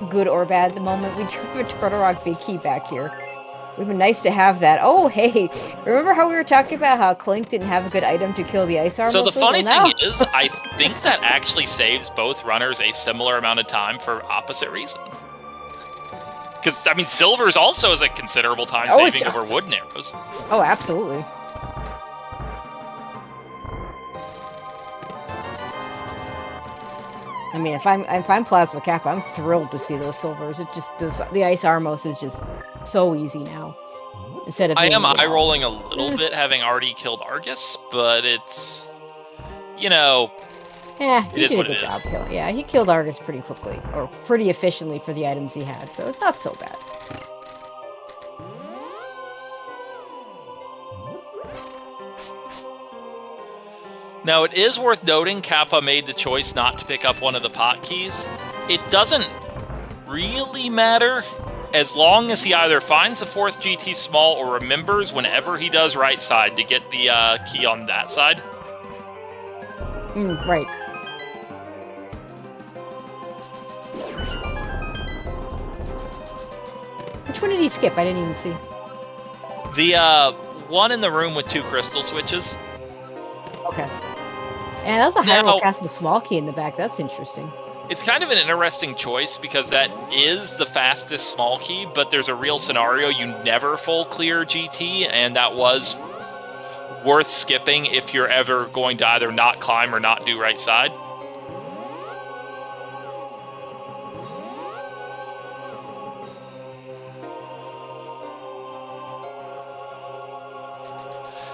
good or bad at the moment. We do have a Turtle Rock Big Key back here. It would have been nice to have that. Oh, hey, remember how we were talking about how Clink didn't have a good item to kill the Ice Armor? So the funny thing is, I think that actually saves both runners a similar amount of time for opposite reasons. Because, I mean, Silver's also is a considerable time saving over Wooden Arrows. Oh, absolutely. I mean, if I'm PlasmaKappa, I'm thrilled to see those silvers. It just the Ice Armos is just so easy now. Instead of I am eye rolling a little bit, having already killed Argus, but it's, you know, he did a good job killing. Yeah, he killed Argus pretty quickly, or pretty efficiently for the items he had, so it's not so bad. Now, it is worth noting Kappa made the choice not to pick up one of the pot keys. It doesn't really matter as long as he either finds the 4th GT small or remembers whenever he does right side to get the key on that side. Right. Which one did he skip? I didn't even see. The one in the room with 2 crystal switches. Okay. And that's a Hyrule Castle small key in the back. That's interesting. It's kind of an interesting choice because that is the fastest small key, but there's a real scenario you never full clear GT, and that was worth skipping if you're ever going to either not climb or not do right side.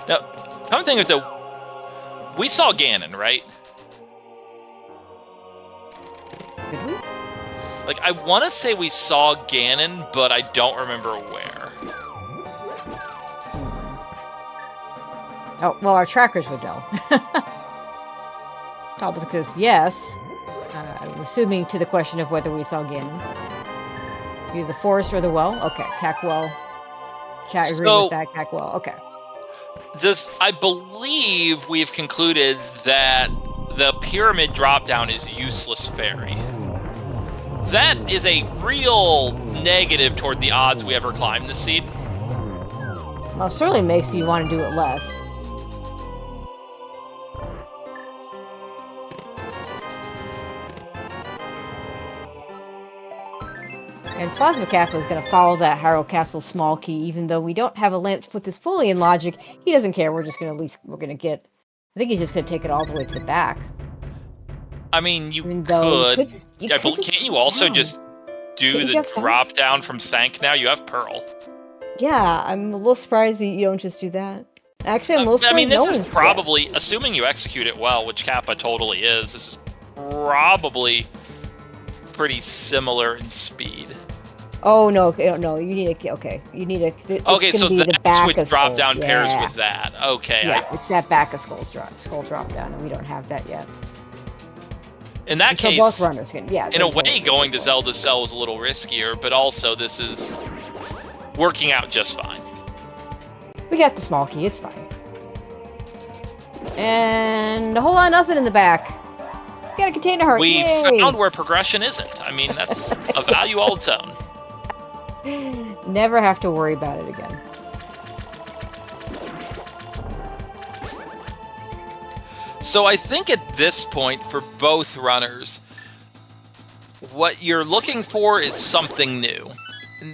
Now, I'm thinking we saw Ganon, right? Did we? Like, I want to say we saw Ganon, but I don't remember where. Oh, well, our trackers would know. Topic says yes. I'm assuming to the question of whether we saw Ganon. Either the forest or the well. Okay, Cackwell. Chat agree with that, Cackwell. Okay. I believe we've concluded that the pyramid dropdown is useless fairy. That is a real negative toward the odds we ever climb the seed. Well, it certainly makes you want to do it less. And PlasmaKappa is going to follow that Hyrule Castle small key, even though we don't have a lamp to put this fully in logic. He doesn't care. We're just going to I think he's just going to take it all the way to the back. I mean, you could. Can't you also just do the drop down from Sank now? You have Pearl. Yeah, I'm a little surprised that you don't just do that. Actually, I'm a little surprised. I mean, this is probably, assuming you execute it well, which Kappa totally is, this is probably pretty similar in speed. Oh, no, you need a... Okay, you need a... Okay, so that's what drop-down pairs with that. Okay. Yeah, it's that back of skull drop-down, and we don't have that yet. In that case, both runners can, in a way, going to Zelda's Cell is a little riskier, but also this is working out just fine. We got the small key, it's fine. And a whole lot of nothing in the back. Got a container heart. We Yay! found where progression isn't. I mean, that's a value all its own. Never have to worry about it again. So I think at this point, for both runners, what you're looking for is something new.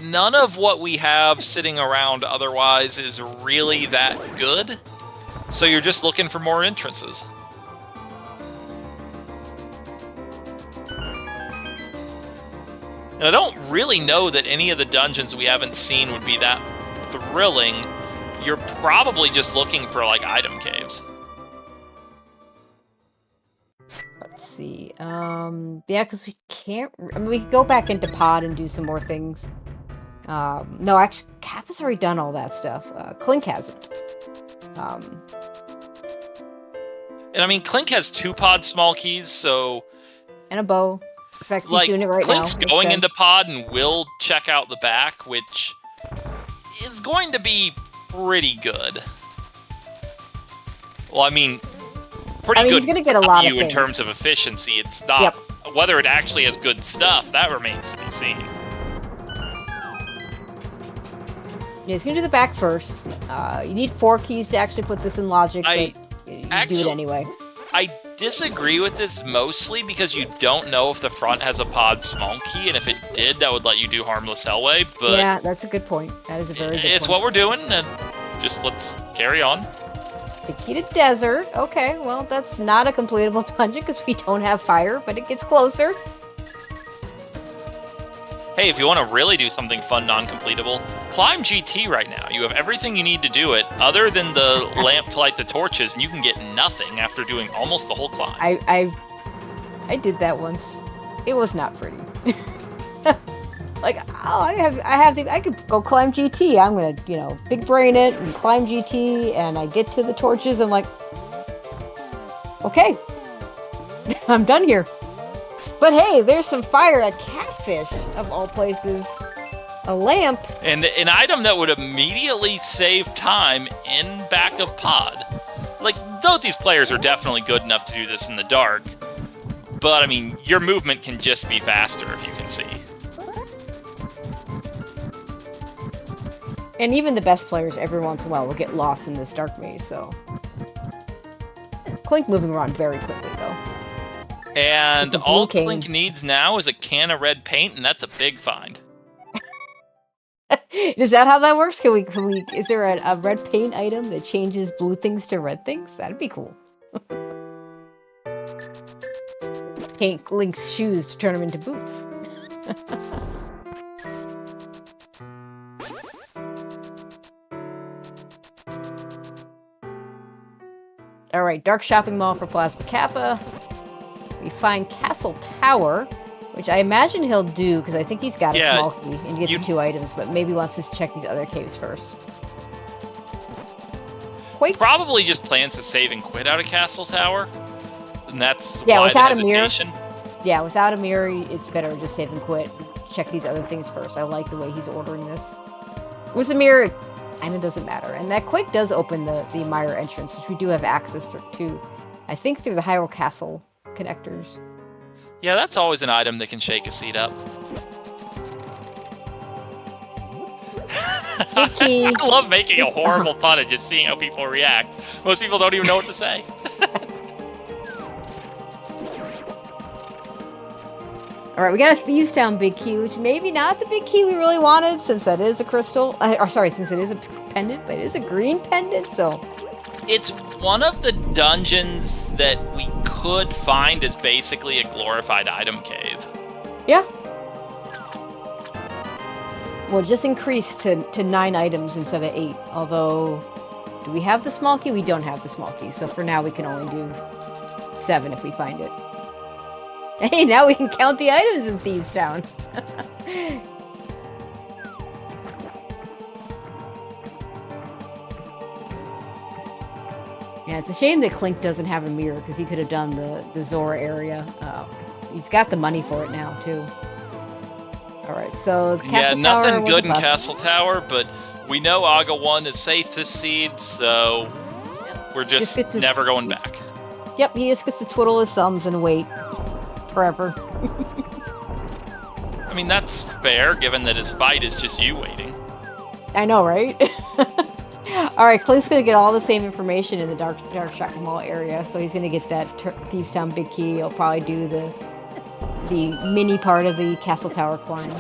None of what we have sitting around otherwise is really that good, so you're just looking for more entrances. And I don't really know that any of the dungeons we haven't seen would be that thrilling. You're probably just looking for, like, item caves. Let's see. Yeah, because we can't... I mean, we can go back into Pod and do some more things. No, actually, Kappa's already done all that stuff. Clink hasn't. And I mean, Clink has 2 pod small keys, so And a bow. In fact, he's like doing it right Clink's now. going into pod and will check out the back, which is going to be pretty good. Well, I mean, pretty good he's gonna get a lot of in things. terms of efficiency. It's not Yep. whether it actually has good stuff. That remains to be seen. Yeah, he's gonna do the back first. You need 4 keys to actually put this in logic, but you do it anyway. I disagree with this mostly because you don't know if the front has a pod small key, and if it did, that would let you do harmless Hellway. But yeah, that's a good point. That is a very good point. It's what we're doing, and just let's carry on. The key to desert. Okay, well, that's not a completable dungeon because we don't have fire, but it gets closer. Hey, if you want to really do something fun, non-completable, climb GT right now. You have everything you need to do it, other than the lamp to light the torches, and you can get nothing after doing almost the whole climb. I did that once. It was not pretty. Like, oh, I could go climb GT. I'm gonna, big brain it and climb GT, and I get to the torches. I'm like, okay, I'm done here. But hey, there's some fire, a catfish of all places, a lamp, and an item that would immediately save time in back of pod. Like, though these players are definitely good enough to do this in the dark, but I mean, your movement can just be faster if you can see. And even the best players every once in a while will get lost in this dark maze, so. Clink moving around very quickly, though. And all Clink needs now is a can of red paint, and that's a big find. Is that how that works? Can we? Is there a red paint item that changes blue things to red things? That'd be cool. Paint Link's shoes to turn them into boots. All right, Dark Shopping Mall for PlasmaKappa. We find Castle Tower, which I imagine he'll do, because I think he's got a small key, and he gets the 2 items, but maybe wants to check these other caves first. Probably just plans to save and quit out of Castle Tower, and that's without the hesitation. A mirror. Yeah, without a mirror, it's better to just save and quit. Check these other things first. I like the way he's ordering this. With the mirror, it kind of doesn't matter. And that quake does open the Mire entrance, which we do have access to, I think, through the Hyrule Castle connectors. Yeah, that's always an item that can shake a seat up. I love making a horrible pun and just seeing how people react. Most people don't even know what to say. All right, we got a Thieves Town big key, which maybe not the big key we really wanted, since that is a crystal. Since it is a pendant, but it is a green pendant, so. It's one of the dungeons that we could find as basically a glorified item cave. Yeah. Well, just increased to 9 items instead of 8. Although, do we have the small key? We don't have the small key, so for now we can only do 7 if we find it. Hey, now we can count the items in Thieves Town. Yeah, it's a shame that Clink doesn't have a mirror, because he could have done the Zora area. He's got the money for it now, too. Alright, so the Castle Tower nothing good in Castle Tower, but we know Aga 1 is safe this seed, so we're just never going back. Yep, he just gets to twiddle his thumbs and wait forever. I mean, that's fair, given that his fight is just you waiting. I know, right? Alright, Clink's gonna get all the same information in the Dark Shopping Mall area, so he's gonna get that Thieves Town big key. He'll probably do the mini part of the Castle Tower climb.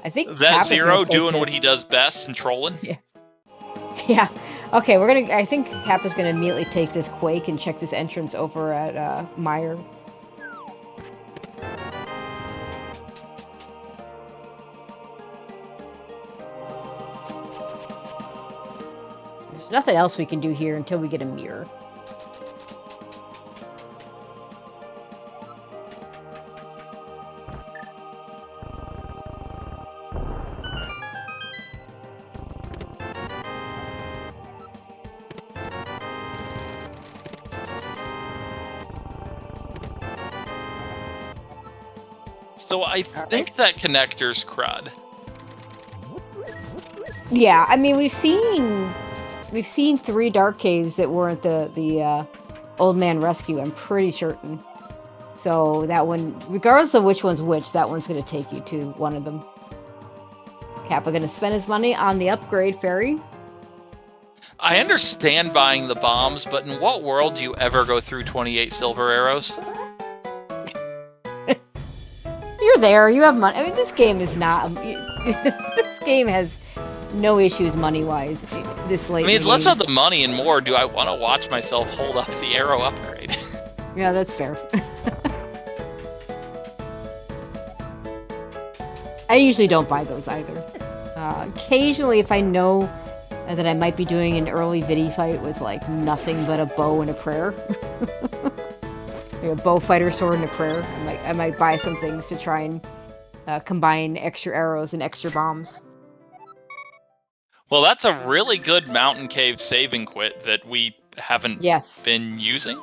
I think that Zero doing what he does best and trolling. Yeah. Yeah. Okay, I think Kappa's gonna immediately take this quake and check this entrance over at Mire. There's nothing else we can do here until we get a mirror. So I think that connector's crud. Yeah, I mean we've seen 3 dark caves that weren't the old man rescue. I'm pretty certain. So that one, regardless of which one's which, that one's going to take you to one of them. Kappa going to spend his money on the upgrade fairy. I understand buying the bombs, but in what world do you ever go through 28 silver arrows? You're there. You have money. I mean, this game is not. This game has no issues money-wise. This late. I mean, it's less about the money and more. Do I want to watch myself hold up the arrow upgrade? Yeah, that's fair. I usually don't buy those either. Occasionally, if I know that I might be doing an early viddy fight with like nothing but a bow and a prayer, like a bow fighter sword and a prayer, I might buy some things to try and combine extra arrows and extra bombs. Well, that's a really good mountain cave saving quit that we haven't been using.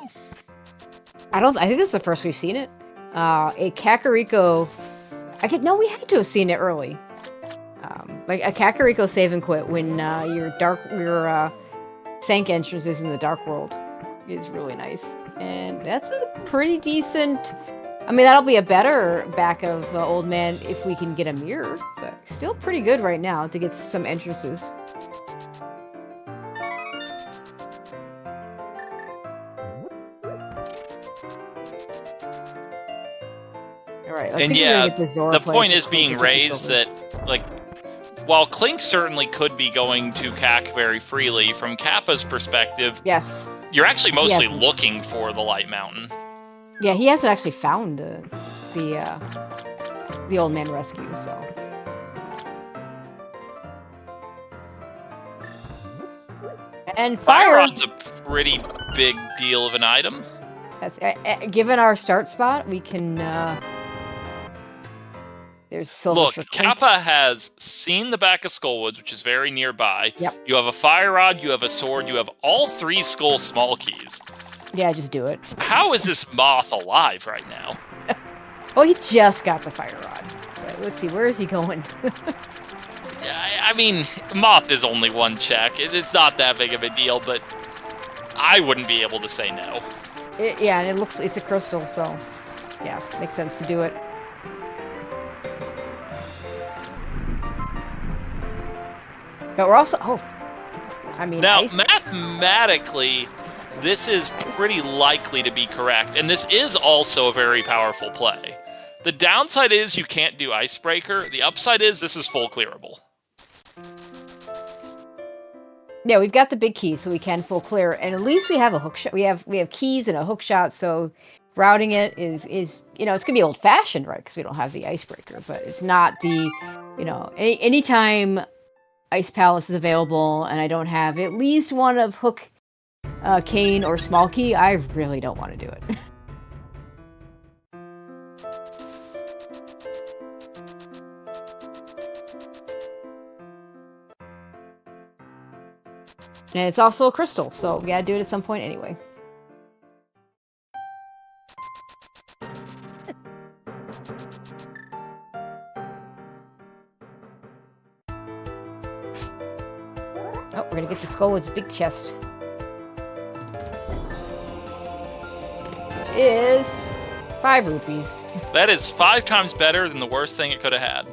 I think this is the first we've seen it. A Kakariko. We had to have seen it early. Like a Kakariko save and quit when your Sank entrance is in the Dark World is really nice, and that's a pretty decent. I mean, that'll be a better back of Old Man if we can get a mirror, but still pretty good right now to get some entrances. Alright, and yeah, the point is being raised that, like, while Clink certainly could be going to CAC very freely, from Kappa's perspective, yes, you're actually mostly looking for the Light Mountain. Yeah, he hasn't actually found the Old Man rescue, so. And Fire Rod's a pretty big deal of an item. That's given our start spot, we can. There's silver. Look, Kappa has seen the back of Skullwoods, which is very nearby. Yep. You have a Fire Rod, you have a sword, you have all 3 Skull small keys. Yeah, just do it. How is this moth alive right now? Well, he just got the Fire Rod. Let's see, where is he going? I mean, moth is only 1 check. It's not that big of a deal, but I wouldn't be able to say no. Yeah, and it's a crystal, so yeah, makes sense to do it. But we're also, now, mathematically, this is pretty likely to be correct, and this is also a very powerful play. The downside is you can't do Icebreaker. The upside is this is full clearable. Yeah, we've got the big key, so we can full clear, and at least we have a hook shot. We have keys and a hook shot, so routing it is it's gonna be old fashioned, right? Because we don't have the Icebreaker, but it's not the anytime Ice Palace is available, and I don't have at least one of hook, cane, or small key, I really don't want to do it. And it's also a crystal, so we gotta do it at some point anyway. Oh, we're gonna get the Skullwood's big chest. Which is 5 rupees. That is 5 times better than the worst thing it could have had.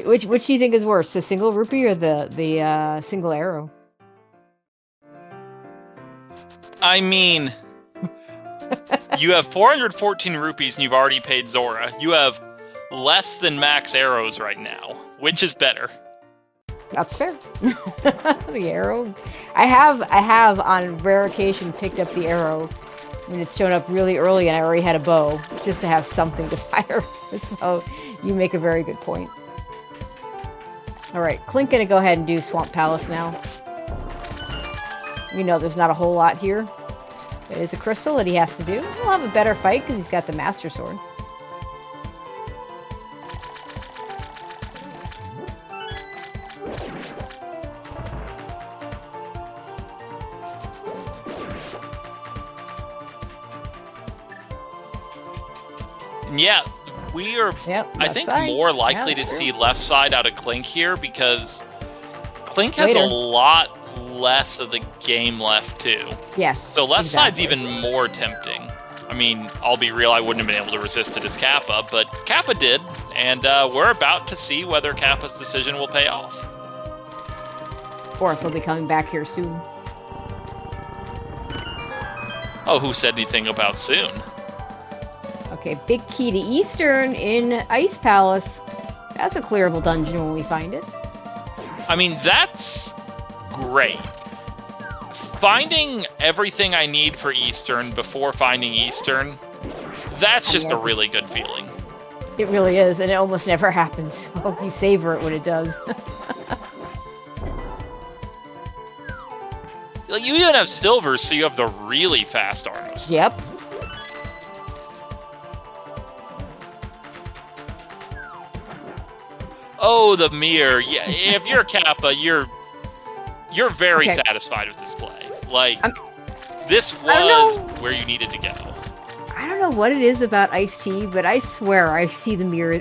Which do you think is worse, the single rupee or the single arrow? I mean, you have 414 rupees and you've already paid Zora. You have less than max arrows right now. Which is better? That's fair. The arrow. I have on rare occasion picked up the arrow when it's shown up really early and I already had a bow, just to have something to fire. So you make a very good point. Alright, Clink gonna go ahead and do Swamp Palace now. We know there's not a whole lot here. It is a crystal that he has to do. He'll have a better fight because he's got the Master Sword. Yeah, we are, Yep, I left think, side. more likely Yeah, to true. see left side out of Clink here because Clink has a Later. lot less of the game left, too. Yes. So left side's exactly. even more tempting. I mean, I'll be real, I wouldn't have been able to resist it as Kappa, but Kappa did, and we're about to see whether Kappa's decision will pay off. Or if he'll be coming back here soon. Oh, who said anything about soon? Okay, big key to Eastern in Ice Palace. That's a clearable dungeon when we find it. I mean, that's great. Finding everything I need for Eastern before finding Eastern, that's just a really good feeling. It really is, and it almost never happens. I hope you savor it when it does. Like, you even have silvers, so you have the really fast arms. Yep. Oh, the mirror. Yeah, if you're Kappa, you're very Okay. satisfied with this play. Like, I'm- this I don't was know. where you needed to go. I don't know what it is about iced tea, but I swear I see the mirror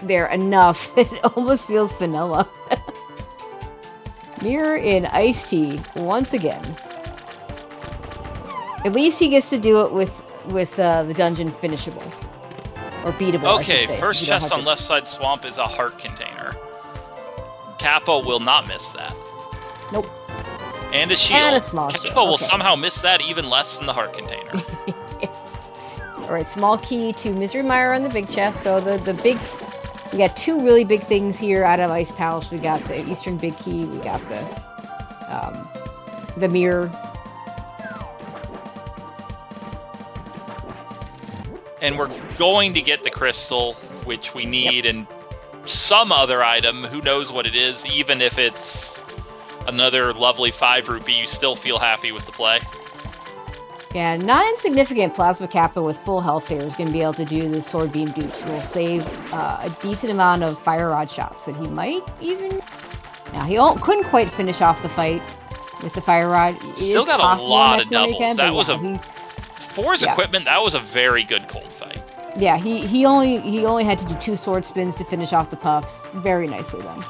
there enough that it almost feels vanilla. Mirror in iced tea once again. At least he gets to do it with the dungeon finishable or beatable. I Okay, should say, first you don't chest have on to- left side swamp is a heart container. Kappa will not miss that. Nope. And a shield. And a small Kappa shield, will okay. somehow miss that even less than the heart container. All right, small key to Misery Mire on the big chest. So the big, we got two really big things here out of Ice Palace. We got the Eastern big key. We got the mirror. And we're going to get the crystal, which we need, and some other item. Who knows what it is? Even if it's another lovely 5 rupee, you still feel happy with the play. Yeah, not insignificant PlasmaKappa with full health here is going to be able to do the sword beam dupes. Will save a decent amount of fire rod shots that he might even. Now he couldn't quite finish off the fight with the fire rod. It Still is got a possible lot in of that doubles. That was he- for his Yeah. equipment, that was a very good cold fight. Yeah, he only had to do 2 sword spins to finish off the puffs. Very nicely done.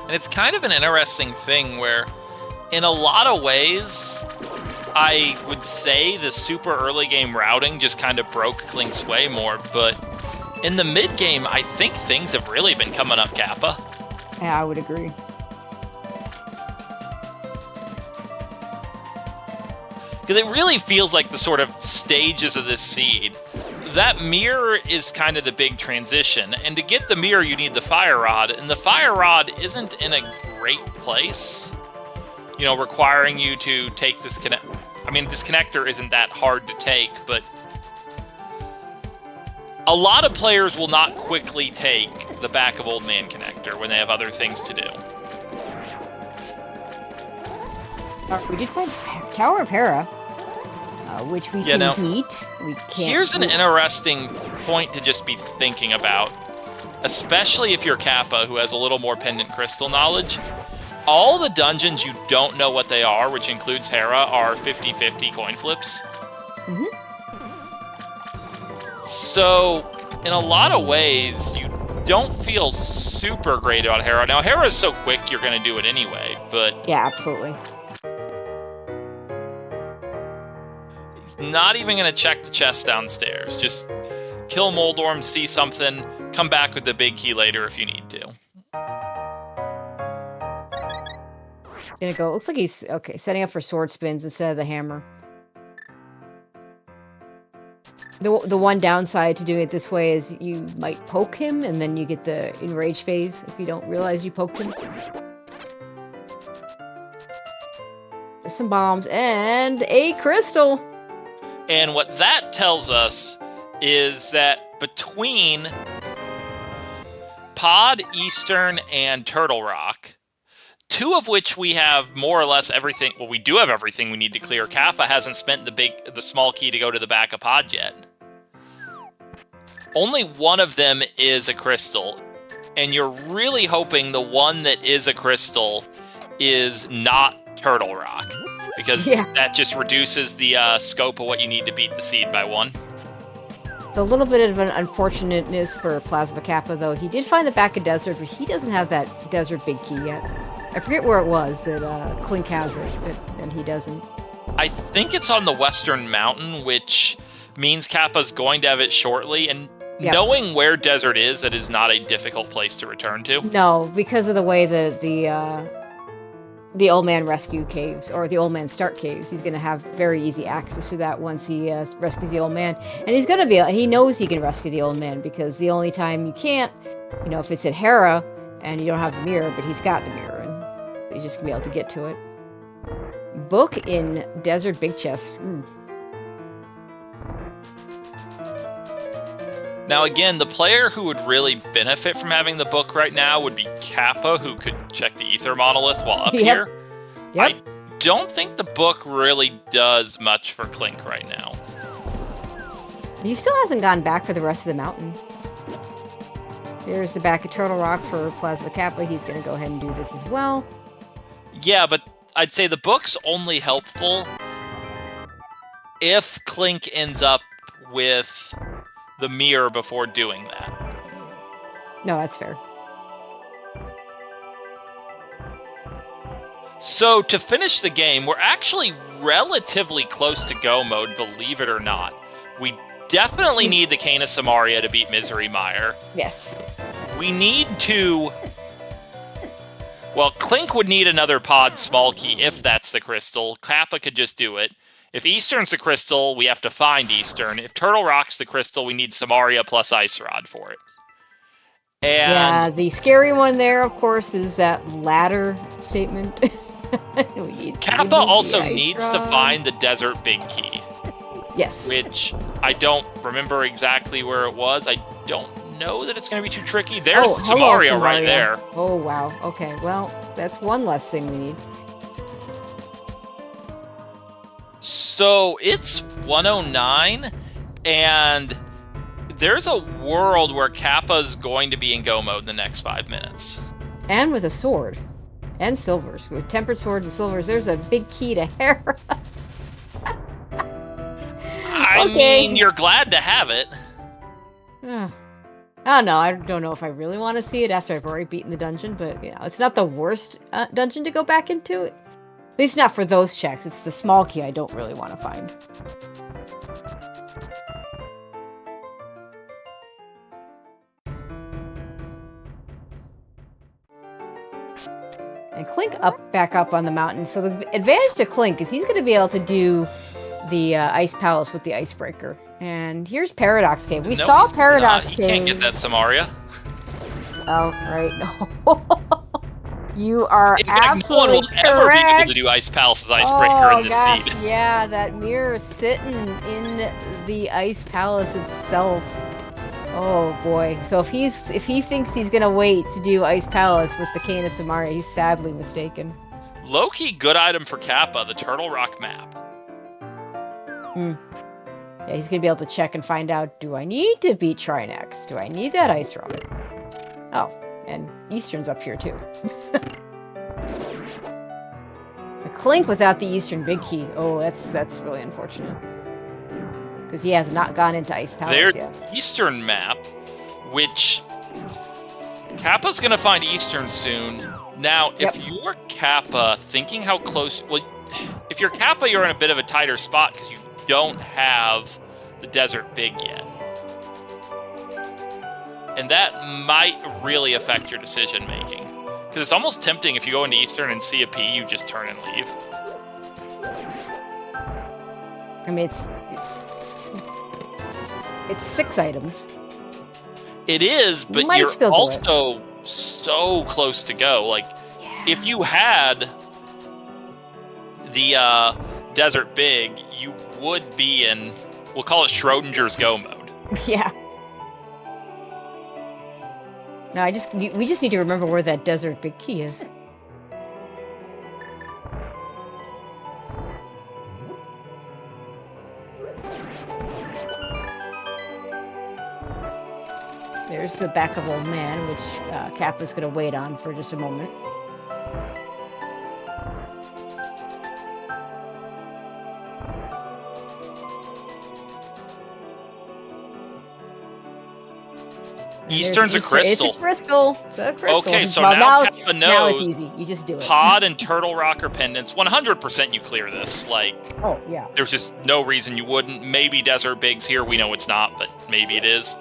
And it's kind of an interesting thing where, in a lot of ways, I would say the super early game routing just kind of broke Clink's way more, but in the mid game, I think things have really been coming up Kappa. Yeah, I would agree. Because it really feels like the sort of stages of this seed. That mirror is kind of the big transition, and to get the mirror, you need the fire rod, and the fire rod isn't in a great place. You know, requiring you to take this connect. I mean, this connector isn't that hard to take, but a lot of players will not quickly take the back of Old Man connector when they have other things to do. We did find Tower of Hera, which we can beat. We can't. Here's an interesting point to just be thinking about, especially if you're Kappa, who has a little more pendant crystal knowledge. All the dungeons you don't know what they are, which includes Hera, are 50-50 coin flips. Mhm. So, in a lot of ways, you don't feel super great about Hera. Now, Hera is so quick, you're going to do it anyway, but Yeah, absolutely. he's not even going to check the chest downstairs. Just kill Moldorm, see something, come back with the big key later if you need to. Gonna go. Looks like he's okay. Setting up for sword spins instead of the hammer. The one downside to doing it this way is you might poke him, and then you get the enrage phase if you don't realize you poked him. Just some bombs and a crystal. And what that tells us is that between Pod, Eastern, and Turtle Rock, 2 of which we have more or less everything. Well, we do have everything we need to clear. Kappa hasn't spent the small key to go to the back of pod yet. Only one of them is a crystal, and you're really hoping the one that is a crystal is not Turtle Rock, because that just reduces the scope of what you need to beat the seed by 1. It's a little bit of an unfortunateness for PlasmaKappa, though. He did find the back of desert, but he doesn't have that desert big key yet. I forget where it was that Clink has it, and he doesn't. I think it's on the Western Mountain, which means Kappa's going to have it shortly, and knowing where desert is, that is not a difficult place to return to. No, because of the way the Old Man Rescue Caves, or the Old Man Start Caves, he's going to have very easy access to that once he rescues the Old Man. And he's going to he knows he can rescue the Old Man, because the only time you can't, if it's at Hera, and you don't have the mirror, but he's got the mirror, and he's just going to be able to get to it. Book in Desert Big Chest. Now again, the player who would really benefit from having the book right now would be Kappa, who could check the Ether Monolith while up here. Yep. I don't think the book really does much for Clink right now. He still hasn't gone back for the rest of the mountain. There's the back of Turtle Rock for PlasmaKappa. He's going to go ahead and do this as well. Yeah, but I'd say the book's only helpful if Clink ends up with the mirror before doing that. No, that's fair. So to finish the game, we're actually relatively close to go mode, believe it or not. We definitely need the Cane of Samaria to beat Misery Mire. Yes. We need to... Well, Clink would need another pod small key if that's the crystal. Kappa could just do it. If Eastern's the crystal, we have to find Eastern. If Turtle Rock's the crystal, we need Samaria plus Ice Rod for it. And yeah, the scary one there, of course, is that ladder statement. Kappa also needs to find the Desert Big Key. Yes. Which I don't remember exactly where it was. I don't know that it's going to be too tricky. There's Samaria right there. Oh, wow. Okay, well, that's one less thing we need. So it's 109, and there's a world where Kappa's going to be in go mode in the next 5 minutes. And with a sword. And silvers. With tempered swords and silvers, there's a big key to Hera. I mean, you're glad to have it. I don't know. I don't know if I really want to see it after I've already beaten the dungeon, but it's not the worst dungeon to go back into. At least not for those checks. It's the small key I don't really want to find. And Clink back up on the mountain. So the advantage to Clink is he's going to be able to do the Ice Palace with the Icebreaker. And here's Paradox Cave. We saw Paradox Cave. He can't get that Samaria. Oh, right. You are absolutely no one will correct. ever be able to do Ice Palace's Icebreaker in this seed. Yeah, that mirror sitting in the Ice Palace itself. Oh boy. So if he thinks he's gonna wait to do Ice Palace with the Cane of Samaria, he's sadly mistaken. Low-key good item for Kappa, the Turtle Rock map. Yeah, he's gonna be able to check and find out, do I need to beat Trinex? Do I need that Ice Rod? Oh, and Eastern's up here too. A Clink without the Eastern Big Key. Oh, that's really unfortunate. Because he has not gone into Ice Palace yet. Eastern map, which Kappa's going to find Eastern soon. Now, if you're Kappa, thinking how close... Well, if you're Kappa, you're in a bit of a tighter spot because you don't have the Desert Big yet. And that might really affect your decision-making. Because it's almost tempting if you go into Eastern and see a P, you just turn and leave. I mean, it's 6 items. It is, but you're also so close to go. Like, if you had the Desert Big, you would be in, we'll call it Schrodinger's go mode. Yeah. No, we just need to remember where that Desert Big Key is. There's the back of Old Man, which Kappa's going to wait on for just a moment. Eastern's a crystal. It's a crystal. It's a crystal. Okay, so well, now Kappa knows. Now it's easy. You just do it. Pod and Turtle Rocker pendants. 100% you clear this. Like, oh yeah. There's just no reason you wouldn't. Maybe Desert Big's here. We know it's not, but maybe it is.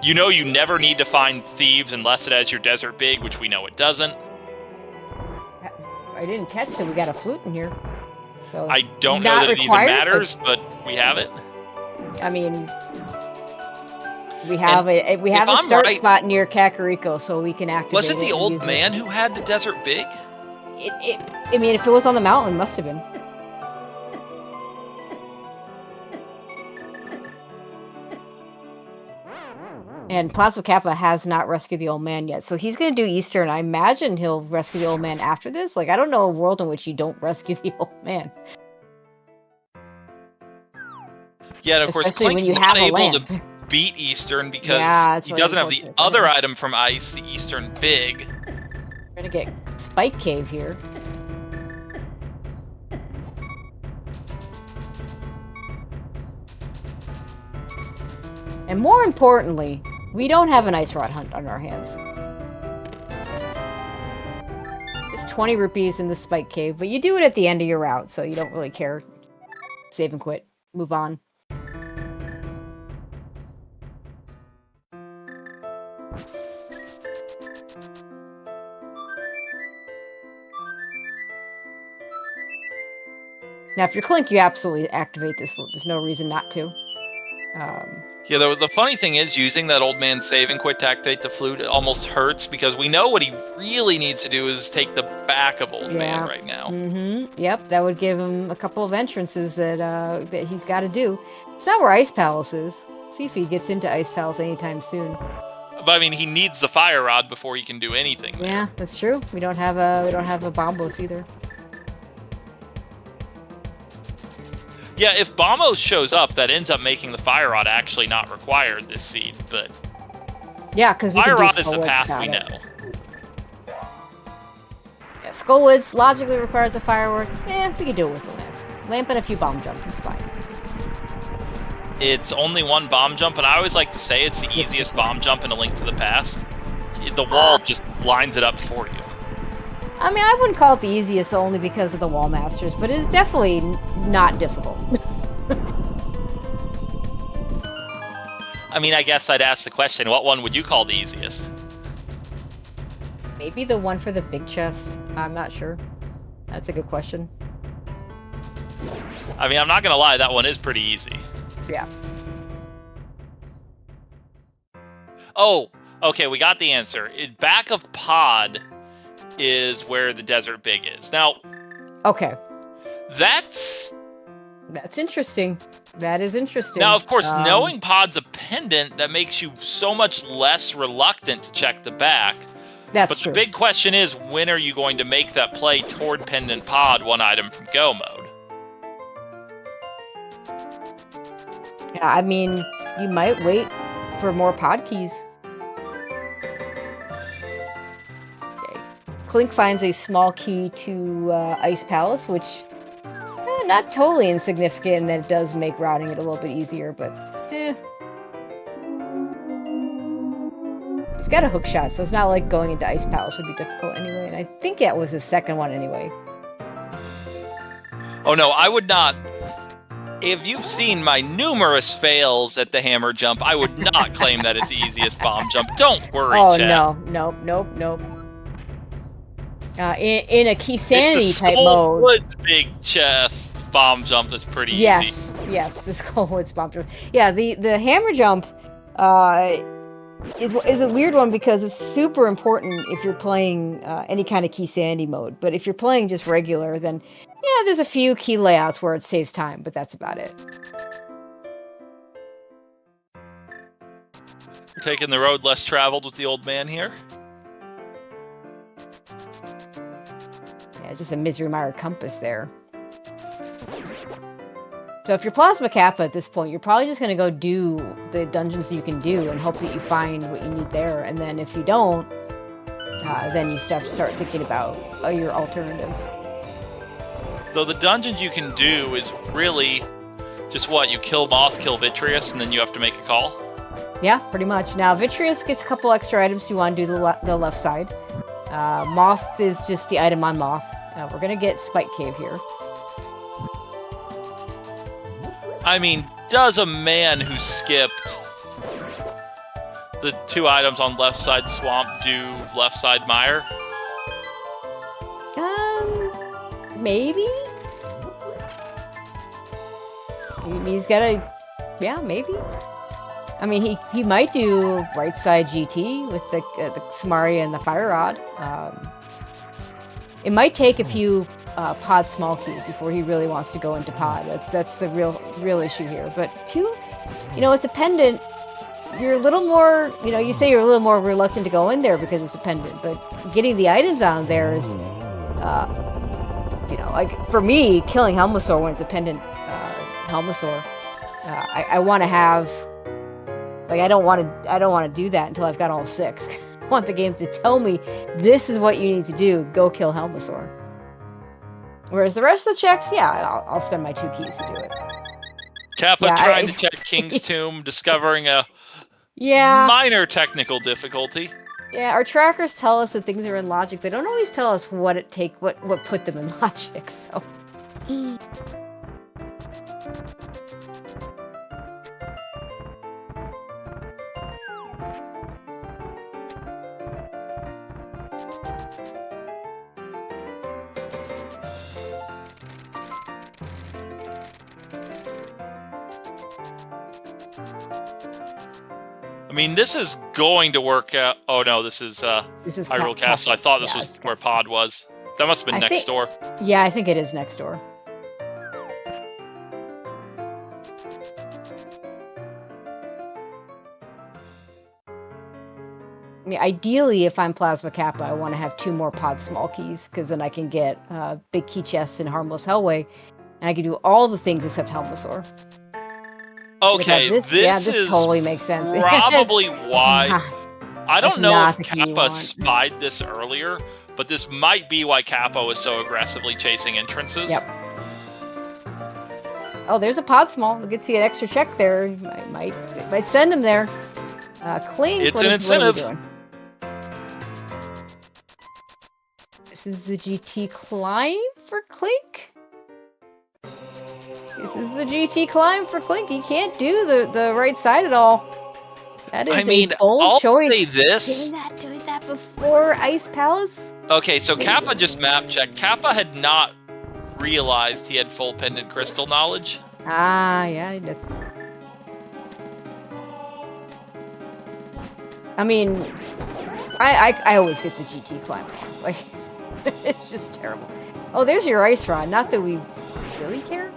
You know you never need to find thieves unless it has your Desert Big, which we know it doesn't. I didn't catch that we got a flute in here. So I don't know that it even matters, but we have it. I mean, we have a start spot near Kakariko, so we can activate. Was it the old man who had the Desert Big? I mean, if it was on the mountain, it must have been. And PlasmaKappa has not rescued the old man yet, so he's going to do Easter, and I imagine he'll rescue the old man after this. Like, I don't know a world in which you don't rescue the old man. Yeah, and of course, Clink's not able to beat Eastern because he doesn't have the other item from Ice, the Eastern Big. We're going to get Spike Cave here. And more importantly, we don't have an Ice Rod hunt on our hands. Just 20 rupees in the Spike Cave, but you do it at the end of your route, so you don't really care. Save and quit. Move on. Now, if you're Clink, you absolutely activate this flute. There's no reason not to. Yeah, the funny thing is, using that old man save and quit to activate the flute, it almost hurts because we know what he really needs to do is take the back of old man right now. Mm-hmm. Yep, that would give him a couple of entrances that he's got to do. It's not where Ice Palace is. See if he gets into Ice Palace anytime soon. But I mean, he needs the fire rod before he can do anything. Yeah, that's true. We don't have a Bombos either. Yeah, if Bombos shows up, that ends up making the fire rod actually not required this seed, but yeah, because fire rod is the path we know. Yeah, Skullwoods logically requires a firework. We can do it with a lamp. Lamp and a few bomb jumps, it's fine. It's only one bomb jump, and I always like to say it's the easiest bomb jump in A Link to the Past. The wall just lines it up for you. I mean, I wouldn't call it the easiest only because of the wall masters, but it's definitely not difficult. I mean, I guess I'd ask the question, what one would you call the easiest? Maybe the one for the big chest. I'm not sure. That's a good question. I mean, I'm not going to lie, that one is pretty easy. Yeah. Oh, okay, we got the answer. Back of Pod is where the Desert Big is. Now, okay. That's interesting. That is interesting. Now, of course, knowing Pod's a pendant, that makes you so much less reluctant to check the back. That's true. But the big question is, when are you going to make that play toward Pendant Pod, one item from Go mode? Yeah, I mean, you might wait for more pod keys. Okay. Clink finds a small key to Ice Palace, which not totally insignificant in that it does make routing it a little bit easier, but He's got a hook shot, so it's not like going into Ice Palace would be difficult anyway, and I think that was his second one anyway. Oh no, I would not. If you've seen my numerous fails at the hammer jump, I would not claim that it's the easiest bomb jump. Don't worry, Chad. Oh, no. Nope. In a key sanity type mode. It's big chest bomb jump that's pretty easy. Yes, the Skullwoods bomb jump. Yeah, the hammer jump is a weird one because it's super important if you're playing any kind of key sanity mode. But if you're playing just regular, then yeah, there's a few key layouts where it saves time, but that's about it. We're taking the road less traveled with the old man here. Yeah, just a misery mire compass there. So if you're PlasmaKappa at this point, you're probably just going to go do the dungeons you can do and hope that you find what you need there. And then if you don't, then you start thinking about your alternatives. Though the dungeons you can do is really just what? You kill Moth, kill Vitreous, and then you have to make a call? Yeah, pretty much. Now, Vitreous gets a couple extra items if you want to do the left side. Moth is just the item on Moth. We're going to get Spike Cave here. I mean, does a man who skipped the 2 items on left side Swamp do left side Mire? Maybe? He's got a... Yeah, maybe. I mean, he might do right side GT with the Samaria and the Fire Rod. It might take a few pod small keys before he really wants to go into pod. That's the real issue here. But 2, it's a pendant. You're a little more, you say you're a little more reluctant to go in there because it's a pendant, but getting the items on there is, like for me, killing Helmasaur when it's a pendant Helmasaur, I want to have, like, I don't want to do that until I've got all 6. I want the game to tell me this is what you need to do. Go kill Helmasaur. Whereas the rest of the checks, yeah, I'll spend my 2 keys to do it. Kappa trying to check King's Tomb, discovering a minor technical difficulty. Yeah, our trackers tell us that things are in logic. They don't always tell us what put them in logic, so... I mean, this is going to work out. Oh no, this is Hyrule Castle. I thought this was where Pod was. That must have been next door. Yeah, I think it is next door. I mean, ideally, if I'm PlasmaKappa, I want to have 2 more Pod small keys, because then I can get big key chests in Harmless Hellway, and I can do all the things except Helmasaur. Okay, this is totally makes sense. Probably why. I don't know if Kappa spied this earlier, but this might be why Kappa was so aggressively chasing entrances. Yep. Oh, there's a Pod small. It gets you an extra check there. It might send him there. Clink. It's an incentive. This is the GT climb for Clink. This is the GT climb for Clink. He can't do the right side at all. That is a bold choice. Say this. Doing that before Ice Palace? Okay, so Kappa just map checked. Kappa had not realized he had full pendant crystal knowledge. Ah, yeah, that's... I mean, I always get the GT climb wrong. Like, it's just terrible. Oh, there's your Ice Rod. Not that we really care.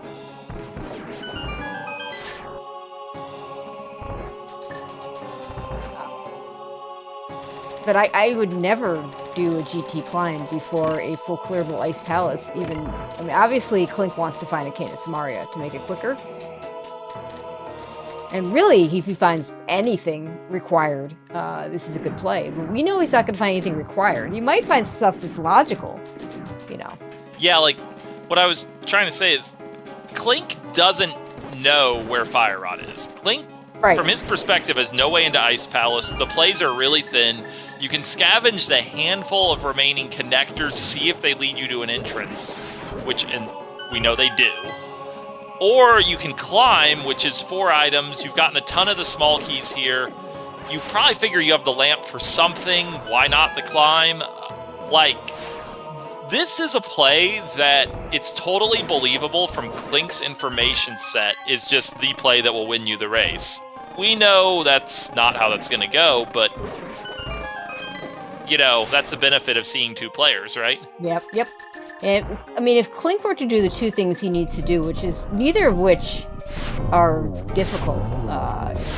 But I would never do a GT climb before a full clearable Ice Palace. I mean, obviously Clink wants to find a Cane of Samaria to make it quicker. And really, if he finds anything required, this is a good play. But we know he's not going to find anything required. He might find stuff that's logical, Yeah, like, what I was trying to say is, Clink doesn't know where Fire Rod is. Clink, from his perspective, has no way into Ice Palace. The plays are really thin. You can scavenge the handful of remaining connectors, see if they lead you to an entrance, and we know they do. Or you can climb, which is 4 items. You've gotten a ton of the small keys here. You probably figure you have the lamp for something. Why not the climb? Like, this is a play that it's totally believable from Clink's information set is just the play that will win you the race. We know that's not how that's going to go, but, that's the benefit of seeing 2 players, right? Yep. And, I mean, if Clink were to do the 2 things he needs to do, which is neither of which are difficult,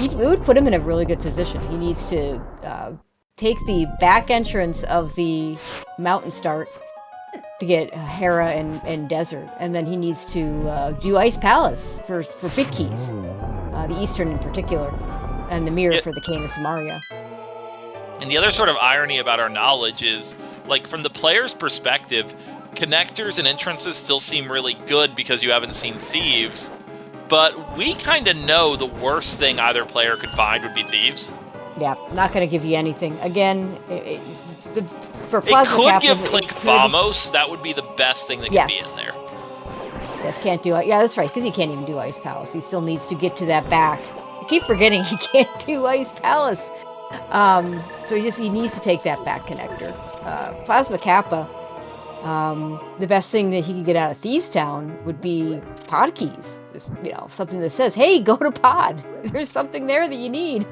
it would put him in a really good position. He needs to take the back entrance of the mountain start to get Hera and Desert, and then he needs to do Ice Palace for big keys, the Eastern in particular, and the Mirror for the Canis Maria. And the other sort of irony about our knowledge is, like, from the player's perspective, connectors and entrances still seem really good because you haven't seen thieves, but we kind of know the worst thing either player could find would be thieves. Yeah, not going to give you anything. Again, for PlasmaKappa, it could give Kappa, Clink Bombos. That would be the best thing that could be in there. Yes, can't do it. Yeah, that's right, because he can't even do Ice Palace. He still needs to get to that back. I keep forgetting he can't do Ice Palace. So he needs to take that back connector. PlasmaKappa, the best thing that he could get out of Thieves Town would be pod keys. Just, something that says, hey, go to pod. There's something there that you need.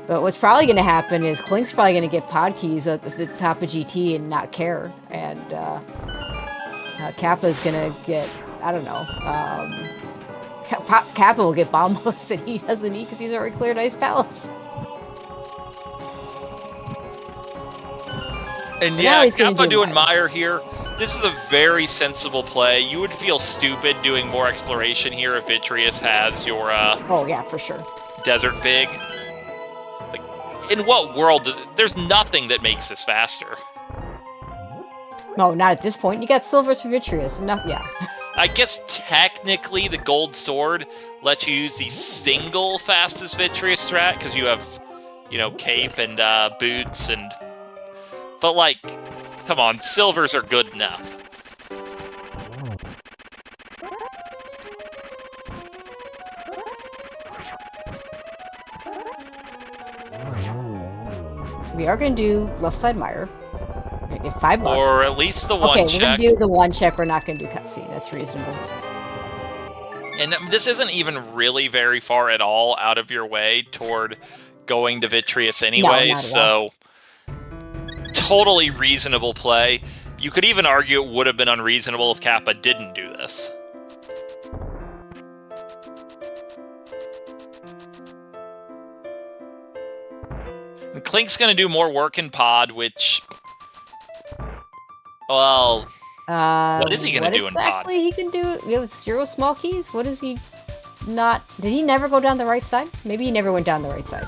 But what's probably going to happen is Clink's probably going to get pod keys at the top of GT and not care. And Kappa's going to get, I don't know, Kappa will get bombos that he doesn't need because he's already cleared Ice Palace. And yeah, Kappa doing Mire here. This is a very sensible play. You would feel stupid doing more exploration here if Vitreous has your oh yeah, for sure. Desert Big. Like, in what world there's nothing that makes this faster. No, not at this point. You got silvers for Vitreous. Yeah. I guess technically the gold sword lets you use the single fastest Vitreous strat because you have, cape and boots and. But like, come on, silvers are good enough. We are going to do left side Mire. We're going to get $5. Or at least the one check. Okay, we're going to do the one check. We're not going to do cutscene. That's reasonable. And this isn't even really very far at all out of your way toward going to Vitreous anyway, no, so totally reasonable play. You could even argue it would have been unreasonable if Kappa didn't do this. And Clink's going to do more work in pod, which, well, what is he going to do in pod? Exactly, he can do with 0 small keys. What is he not? Did he never go down the right side? Maybe he never went down the right side.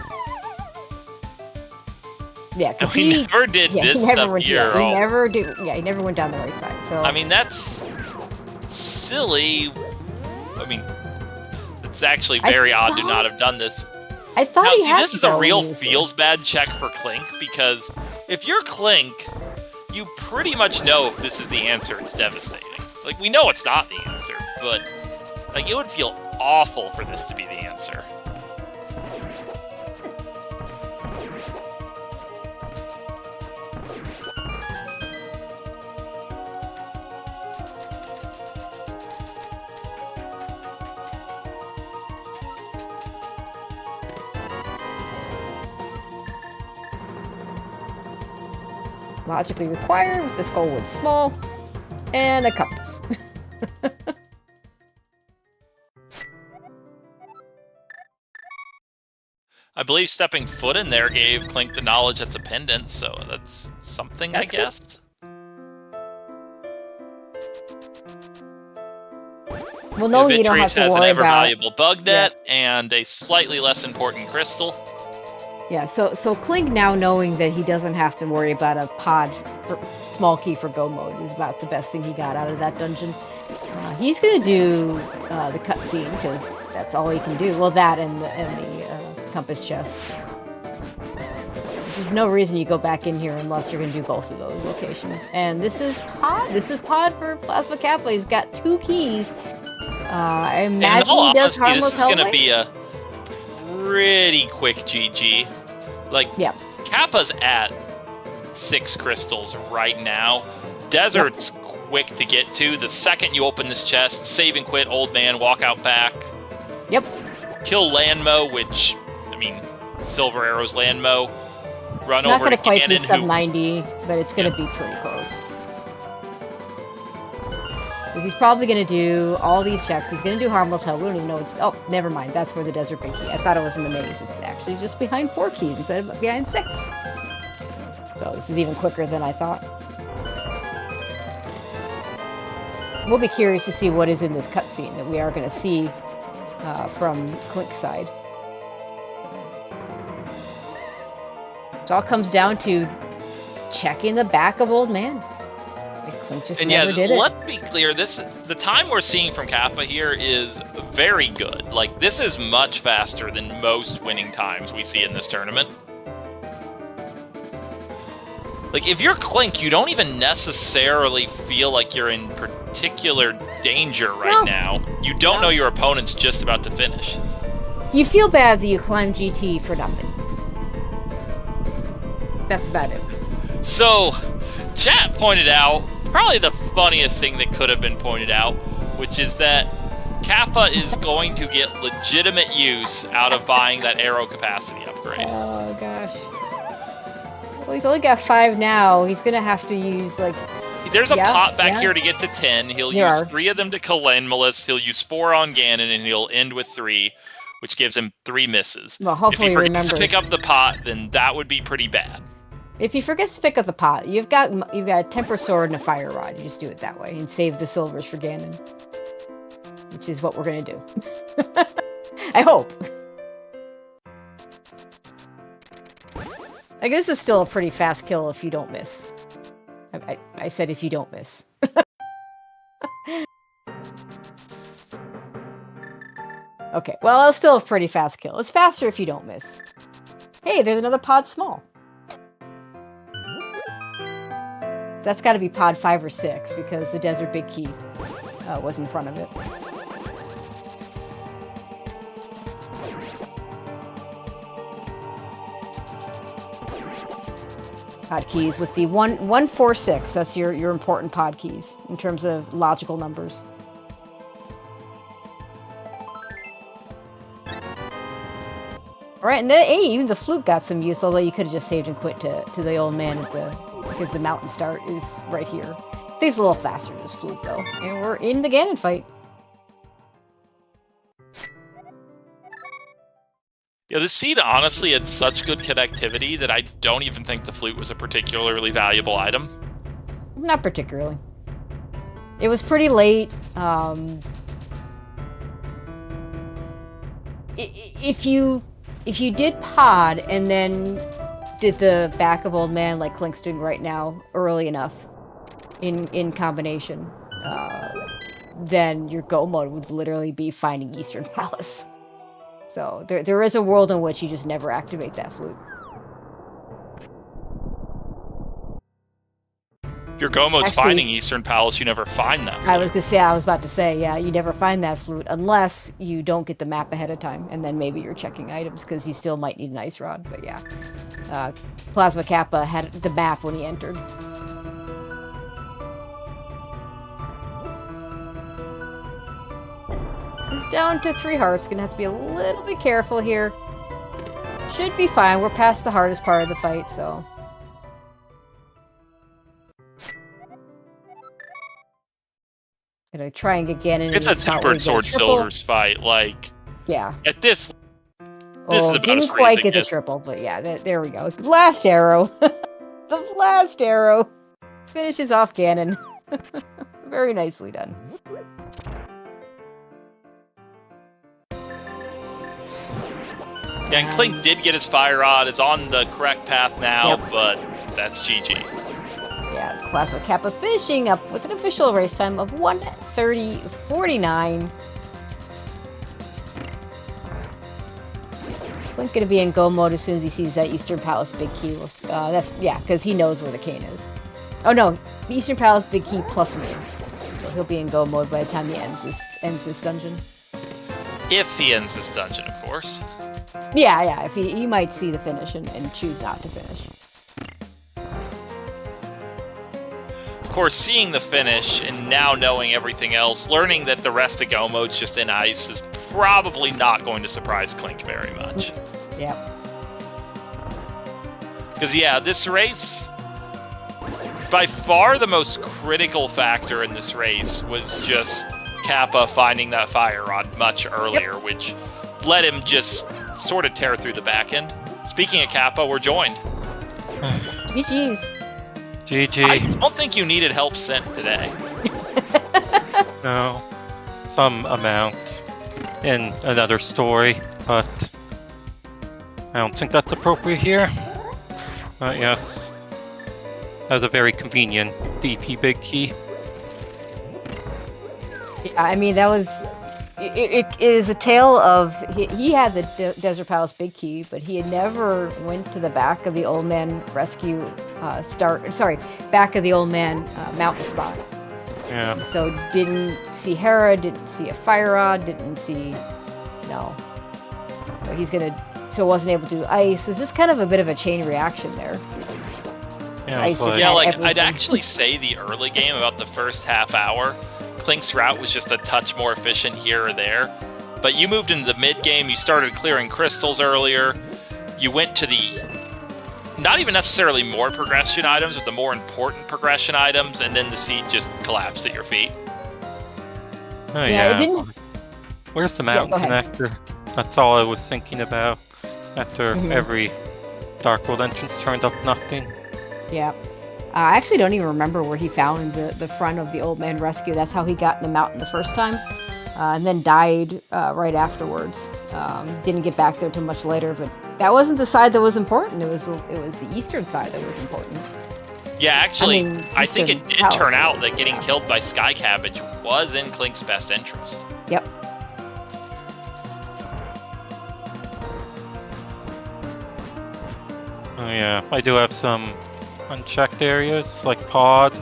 Yeah, no, he never did this stuff here. He never did. Yeah, he never went down the right side. So I mean, that's silly. I mean, it's actually very odd to not have done this. I thought now, he had this is a real feels bad check for Clink, because if you're Clink, you pretty much know if this is the answer, it's devastating. Like, we know it's not the answer, but like, it would feel awful for this to be the answer. Logically required with the skullwood small and a compass. I believe stepping foot in there gave Clink the knowledge that's a pendant, so that's something, I guess. Well, no, you don't have to worry about. Vitreous has an ever-valuable bug net and a slightly less important crystal. Yeah, so Clink now knowing that he doesn't have to worry about a pod for small key for go mode is about the best thing he got out of that dungeon. He's gonna do the cutscene because that's all he can do. Well, that and the compass chest. There's no reason you go back in here unless you're gonna do both of those locations. And this is pod. This is pod for PlasmaKappa. He's got 2 keys. I imagine he does harmless. This is gonna be a pretty quick GG. Like, Kappa's at 6 crystals right now. Desert's quick to get to. The second you open this chest, save and quit, old man, walk out back. Yep. Kill Landmo, which, I mean, Silver Arrow's Landmo. Run Not over to gonna quite be Ganon, sub 90, but it's gonna be pretty close. Because he's probably going to do all these checks. He's going to do harmless hell. We don't even know. Oh, never mind. That's where the desert big key. I thought it was in the maze. It's actually just behind 4 keys instead of behind 6. So this is even quicker than I thought. We'll be curious to see what is in this cutscene that we are going to see from Clink's side. It all comes down to checking the back of Old Man. Clink just never did it. Let's be clear. The time we're seeing from Kappa here is very good. Like, this is much faster than most winning times we see in this tournament. Like, if you're Clink, you don't even necessarily feel like you're in particular danger right now. You don't know your opponent's just about to finish. You feel bad that you climbed GT for nothing. That's about it. So, chat pointed out probably the funniest thing that could have been pointed out, which is that Kappa is going to get legitimate use out of buying that arrow capacity upgrade. Oh, gosh. Well, he's only got 5 now. He's going to have to use, like... There's a pot back here to get to 10. He'll use are. 3 of them to Kalenmalis. He'll use 4 on Ganon, and he'll end with 3, which gives him 3 misses. Well, hopefully if he forgets to pick up the pot, then that would be pretty bad. If he forgets to pick up the pot, you've got a temper sword and a fire rod. You just do it that way and save the silvers for Ganon, which is what we're gonna do. I hope. I guess it's still a pretty fast kill if you don't miss. I said if you don't miss. Okay, well, it's still a pretty fast kill. It's faster if you don't miss. Hey, there's another pod small. That's got to be pod 5 or 6 because the Desert Big Key was in front of it. Pod keys with the 1, 4, 6. That's your important pod keys in terms of logical numbers. All right, and even the flute got some use, although you could have just saved and quit to the old man because the mountain start is right here. Things a little faster than this flute, though. And we're in the Ganon fight. Yeah, this seed honestly had such good connectivity that I don't even think the flute was a particularly valuable item. Not particularly. It was pretty late. If you did pod and then did the back of Old Man like Clink's doing right now early enough in combination, then your go mode would literally be finding Eastern Palace. So there is a world in which you just never activate that flute. If your go mode's finding Eastern Palace, you never find that flute. I was about to say, yeah, you never find that flute unless you don't get the map ahead of time, and then maybe you're checking items because you still might need an ice rod. But yeah, PlasmaKappa had the map when he entered. He's down to 3 hearts. Gonna have to be a little bit careful here. Should be fine. We're past the hardest part of the fight, so. Gonna try and get Ganon. It's a tempered sword silvers fight. Like, yeah. At this is about didn't quite get the triple, but yeah, there we go. Last arrow. The last arrow finishes off Ganon. Very nicely done. Yeah, and Clink did get his fire rod, is on the correct path now, but that's GG. Yeah, PlasmaKappa finishing up with an official race time of 1:30.49. Clink gonna be in go mode as soon as he sees that Eastern Palace Big Key. Because he knows where the cane is. Oh no, the Eastern Palace Big Key plus me. So he'll be in go mode by the time he ends this dungeon. If he ends this dungeon, of course. Yeah, if he might see the finish and choose not to finish. Of course, seeing the finish and now knowing everything else, learning that the rest of go mode's just in ice is probably not going to surprise Clink very much. Yep. Because, yeah, this race, by far the most critical factor in this race was just Kappa finding that fire rod much earlier, which let him just sort of tear through the back end. Speaking of Kappa, we're joined. GG's. GG. I don't think you needed help sent today. No, some amount in another story, but I don't think that's appropriate here. But yes, that was a very convenient DP big key. Yeah, I mean, that was... It is a tale of... He had the Desert Palace big key, but he had never went to the back of the Old Man Rescue back of the Old Man mountain spot. Yeah. So didn't see Hera, didn't see a fire rod, didn't see... No. So wasn't able to do ice. It's just kind of a bit of a chain reaction there. Yeah, Ice just Yeah, had like, everything. I'd actually say the early game, about the first half hour, Clink's route was just a touch more efficient here or there. But you moved into the mid-game, you started clearing crystals earlier, you went to the... not even necessarily more progression items, but the more important progression items, and then the seed just collapsed at your feet. Oh, Yeah, it didn't... Where's the Yeah, mountain go ahead. connector? That's all I was thinking about after every Dark World entrance turned up nothing. Yeah. I actually don't even remember where he found the front of the Old Man Rescue. That's how he got in the mountain the first time. And then died right afterwards. Didn't get back there till much later, but that wasn't the side that was important. It was the eastern side that was important. Yeah, actually, I think Eastern it did Palace. turn out that getting killed by Sky Cabbage was in Clink's best interest. Yep. Oh yeah, I do have some unchecked areas, like pod.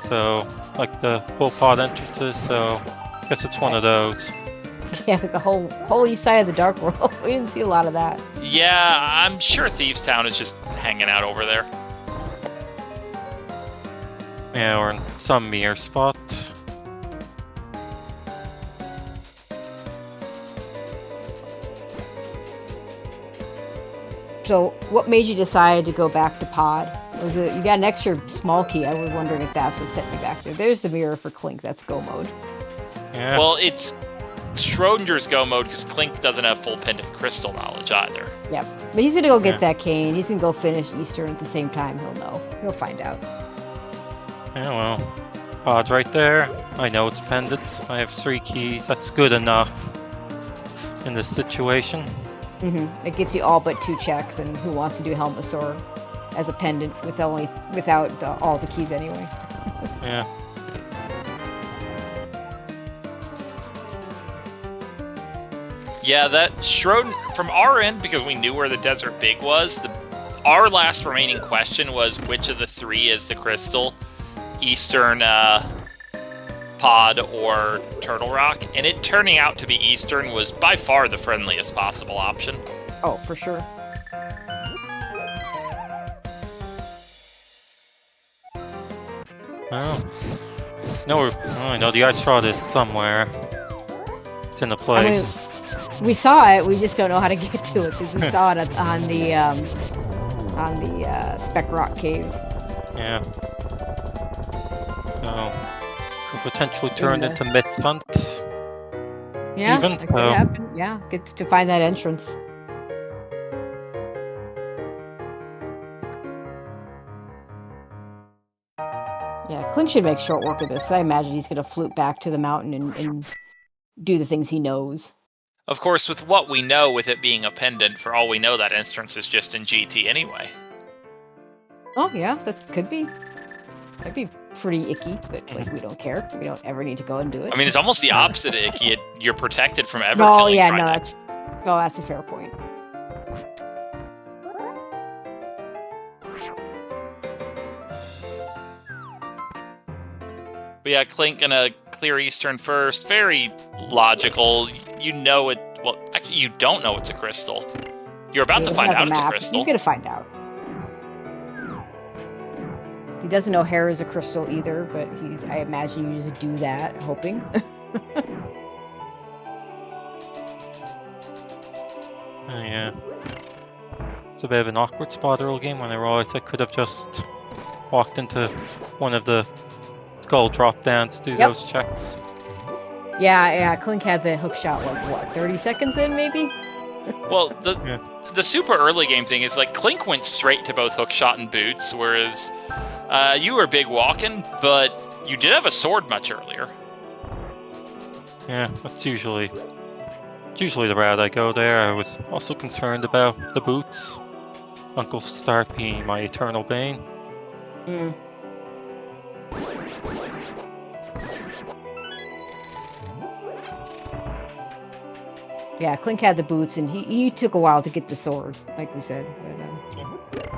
So, like the full pod entrances, so I guess it's one of those. Yeah, the whole east side of the Dark World. We didn't see a lot of that. Yeah, I'm sure Thieves Town is just hanging out over there. Yeah, or in some mirror spot. So, what made you decide to go back to pod? Was it you got an extra small key? I was wondering if that's what set you back there. There's the mirror for Clink. That's go mode. Yeah. Well, it's Schrodinger's go mode because Clink doesn't have full pendant crystal knowledge either. Yep. But he's gonna go get Yeah. that cane. He's gonna go finish Eastern at the same time. He'll know. He'll find out. Yeah, well, pod's right there. I know it's pendant. I have 3 keys. That's good enough in this situation. It gets you all but 2 checks, and who wants to do Helmasaur as a pendant without all the keys anyway? Yeah. Yeah, that Schrodin, from our end, because we knew where the Desert Big was, our last remaining question was which of the 3 is the crystal, Eastern Pod or Turtle Rock, and it turning out to be Eastern was by far the friendliest possible option. Oh, for sure. Oh. No, I know the ice rod is somewhere. It's in the place. We saw it. We just don't know how to get to it because we saw it on the Speck Rock Cave. Yeah. So, could potentially turn into Mit's Hunt. Yeah, Even that so. could happen. Yeah, get to find that entrance. Yeah, Clink should make short work of this. I imagine he's going to flute back to the mountain and do the things he knows. Of course, with what we know, with it being a pendant, for all we know, that entrance is just in GT anyway. Oh, yeah, that could be. That'd be pretty icky, but like we don't care. We don't ever need to go and do it. I mean, it's almost the opposite of icky. You're protected from ever No, killing yeah, no, Trinex. that's a fair point. But yeah, Clink gonna clear Eastern first. Very logical. You know it. Well, actually, you don't know it's a crystal. You're about to He find doesn't out have it's the a map. crystal. He's gonna find out. He doesn't know hair is a crystal either, but I imagine you just do that, hoping. Oh, yeah. It's a bit of an awkward spot early game when I realized I could have just walked into one of the skull drop downs to do Yep. those checks. Yeah, Clink had the hook shot, like, what, 30 seconds in, maybe? Well, Yeah. the super early game thing is like Clink went straight to both hookshot and boots, whereas You were big walking, but you did have a sword much earlier. Yeah, that's usually the route I go there. I was also concerned about the boots. Uncle Stark being my eternal bane. Mm. Yeah, Clink had the boots, and he took a while to get the sword, like we said. But,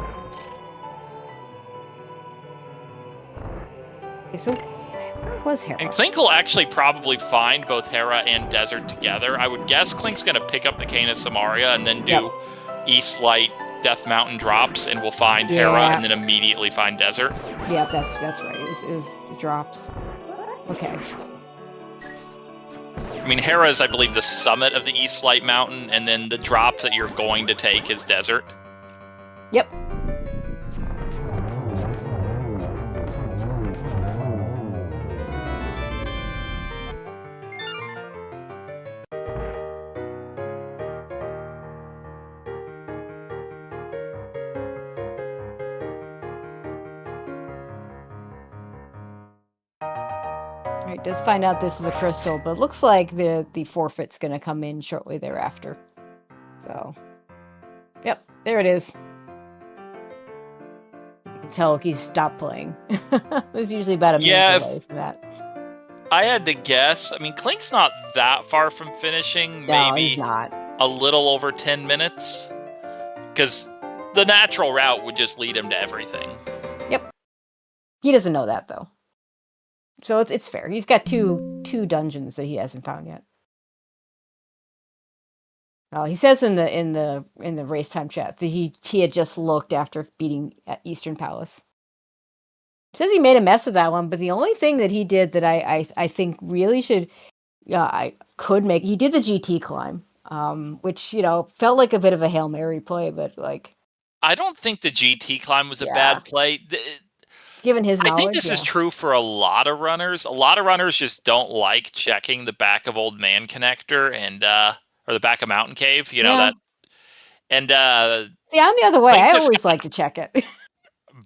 okay, so where was Hera? And Clink will actually probably find both Hera and Desert together. I would guess Clink's going to pick up the Cane of Samaria and then do East Light, Death Mountain drops, and we'll find Hera and then immediately find Desert. Yeah, that's right. It was the drops. Okay. I mean, Hera is, I believe, the summit of the East Light Mountain, and then the drop that you're going to take is Desert. Yep. Right, does find out this is a crystal, but it looks like the forfeit's going to come in shortly thereafter. So, yep, there it is. You can tell he's stopped playing. There's usually about a minute away from that. I had to guess. I mean, Clink's not that far from finishing. No, maybe he's not. A little over 10 minutes. Because the natural route would just lead him to everything. Yep. He doesn't know that, though. So it's fair. He's got two dungeons that he hasn't found yet. Oh, he says in the race time chat that he had just looked after beating at Eastern Palace. He says he made a mess of that one, but the only thing that he did that I think really should he did the GT climb, which felt like a bit of a Hail Mary play, but like I don't think the GT climb was a bad play. Given his knowledge, I think this is true for a lot of runners. A lot of runners just don't like checking the back of Old Man connector and or the back of Mountain Cave. You know that. And see, I'm the other way. I always like to check it.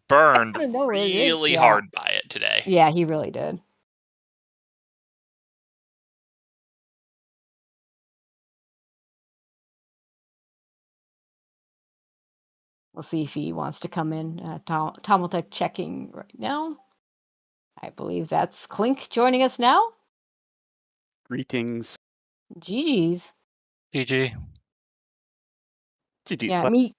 Burned really hard by it today. Yeah, he really did. We'll see if he wants to come in. Tom will take checking right now. I believe that's Clink joining us now. Greetings. GG's. GG. GG's.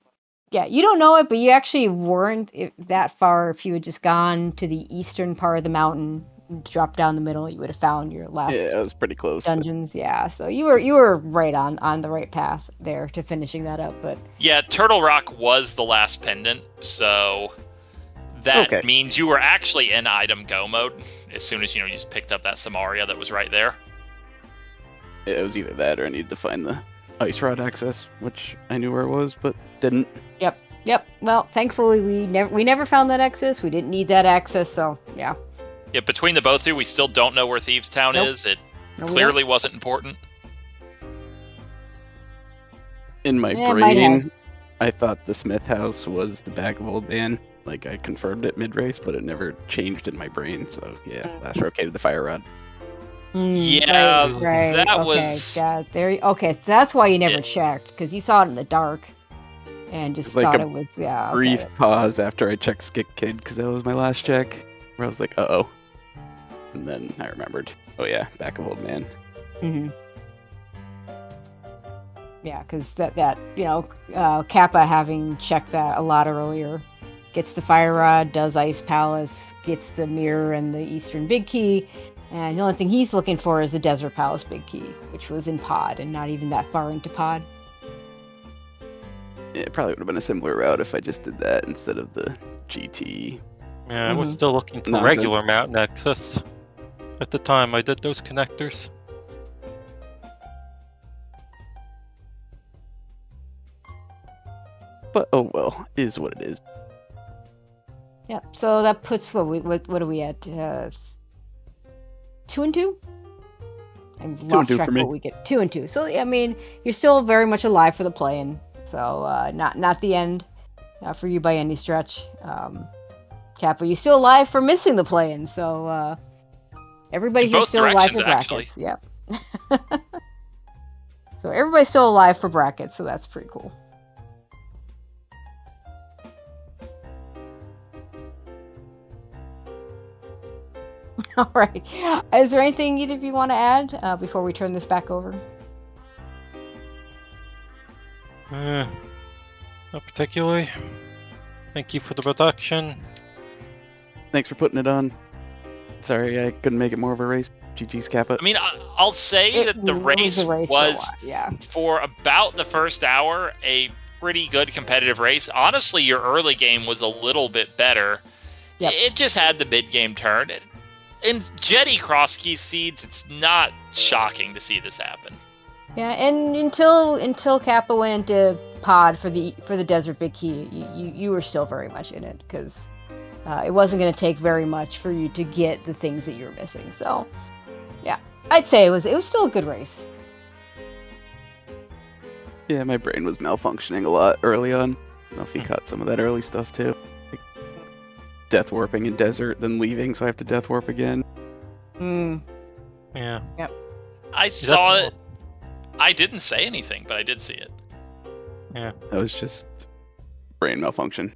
Yeah, you don't know it, but you actually weren't that far. If you had just gone to the eastern part of the mountain, and dropped down the middle, you would have found your last. Yeah, it was pretty close. Dungeons, yeah. So you were right on the right path there to finishing that up. But yeah, Turtle Rock was the last pendant, so that means you were actually in item go mode as soon as you just picked up that Samaria that was right there. Yeah, it was either that or I needed to find the ice rod access, which I knew where it was, but didn't. Yep. Well, thankfully we never found that access. We didn't need that access, so yeah. Yeah, between the both of you, we still don't know where Thieves Town is. It clearly wasn't important. In my brain, I thought the Smith House was the back of Old Man. Like, I confirmed it mid-race, but it never changed in my brain, so yeah, last rotated the fire rod. Right. That was... Okay, that's why you never checked, because you saw it in the dark, and just thought it was, brief pause after I checked Skik Kid, because that was my last check, where I was like, uh-oh. And then I remembered, oh yeah, back of Old Man. Mm-hmm. Yeah, because Kappa having checked that a lot earlier, gets the fire rod, does Ice Palace, gets the mirror and the Eastern Big Key, and the only thing he's looking for is the Desert Palace Big Key, which was in Pod and not even that far into Pod. Yeah, it probably would have been a similar route if I just did that instead of the GT. Yeah, I was still looking for regular mountain access at the time I did those connectors. But oh well, is what it is. Yeah, so that puts what are we at? 2 and 2? I've lost track of what we get. 2 and 2. So I mean, you're still very much alive for the play-in. So not the end for you by any stretch. Kappa, you still alive for missing the play-in, so everybody In here's both still alive for directions, brackets. Yep. So everybody's still alive for brackets, so that's pretty cool. All right. Is there anything either of you want to add before we turn this back over? Not particularly. Thank you for the production. Thanks for putting it on. Sorry, I couldn't make it more of a race. GG's Kappa. I mean, I'll say that the race was, yeah, for about the first hour, a pretty good competitive race. Honestly, your early game was a little bit better. Yep. It just had the mid-game turn. In Jetty Crosskeys seeds, it's not shocking to see this happen. Yeah, and until Kappa went into pod for the Desert Big Key, you were still very much in it, because it wasn't going to take very much for you to get the things that you were missing. So, yeah, I'd say it was still a good race. Yeah, my brain was malfunctioning a lot early on. I don't know if you caught some of that early stuff too. Like death warping in desert, then leaving, so I have to death warp again. Yeah. Yep. I saw it. I didn't say anything, but I did see it. Yeah. That was just brain malfunction.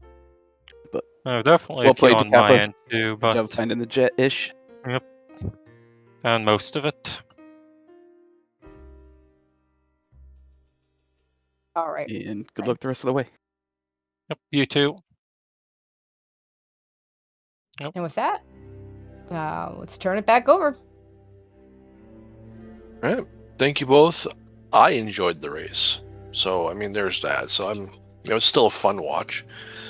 But definitely well a few played, on my Kappa. end too, Good but job finding the jet-ish. yep. Found most of it. All right. And good luck the rest of the way. Yep, you too. And with that, let's turn it back over. All right. Thank you both. I enjoyed the race. So, I mean, there's that. So, it's still a fun watch.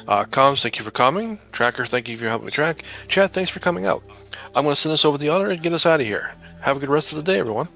Comms, thank you for coming. Tracker, thank you for helping me track. Chat, thanks for coming out. I'm going to send us over the honor and get us out of here. Have a good rest of the day, everyone.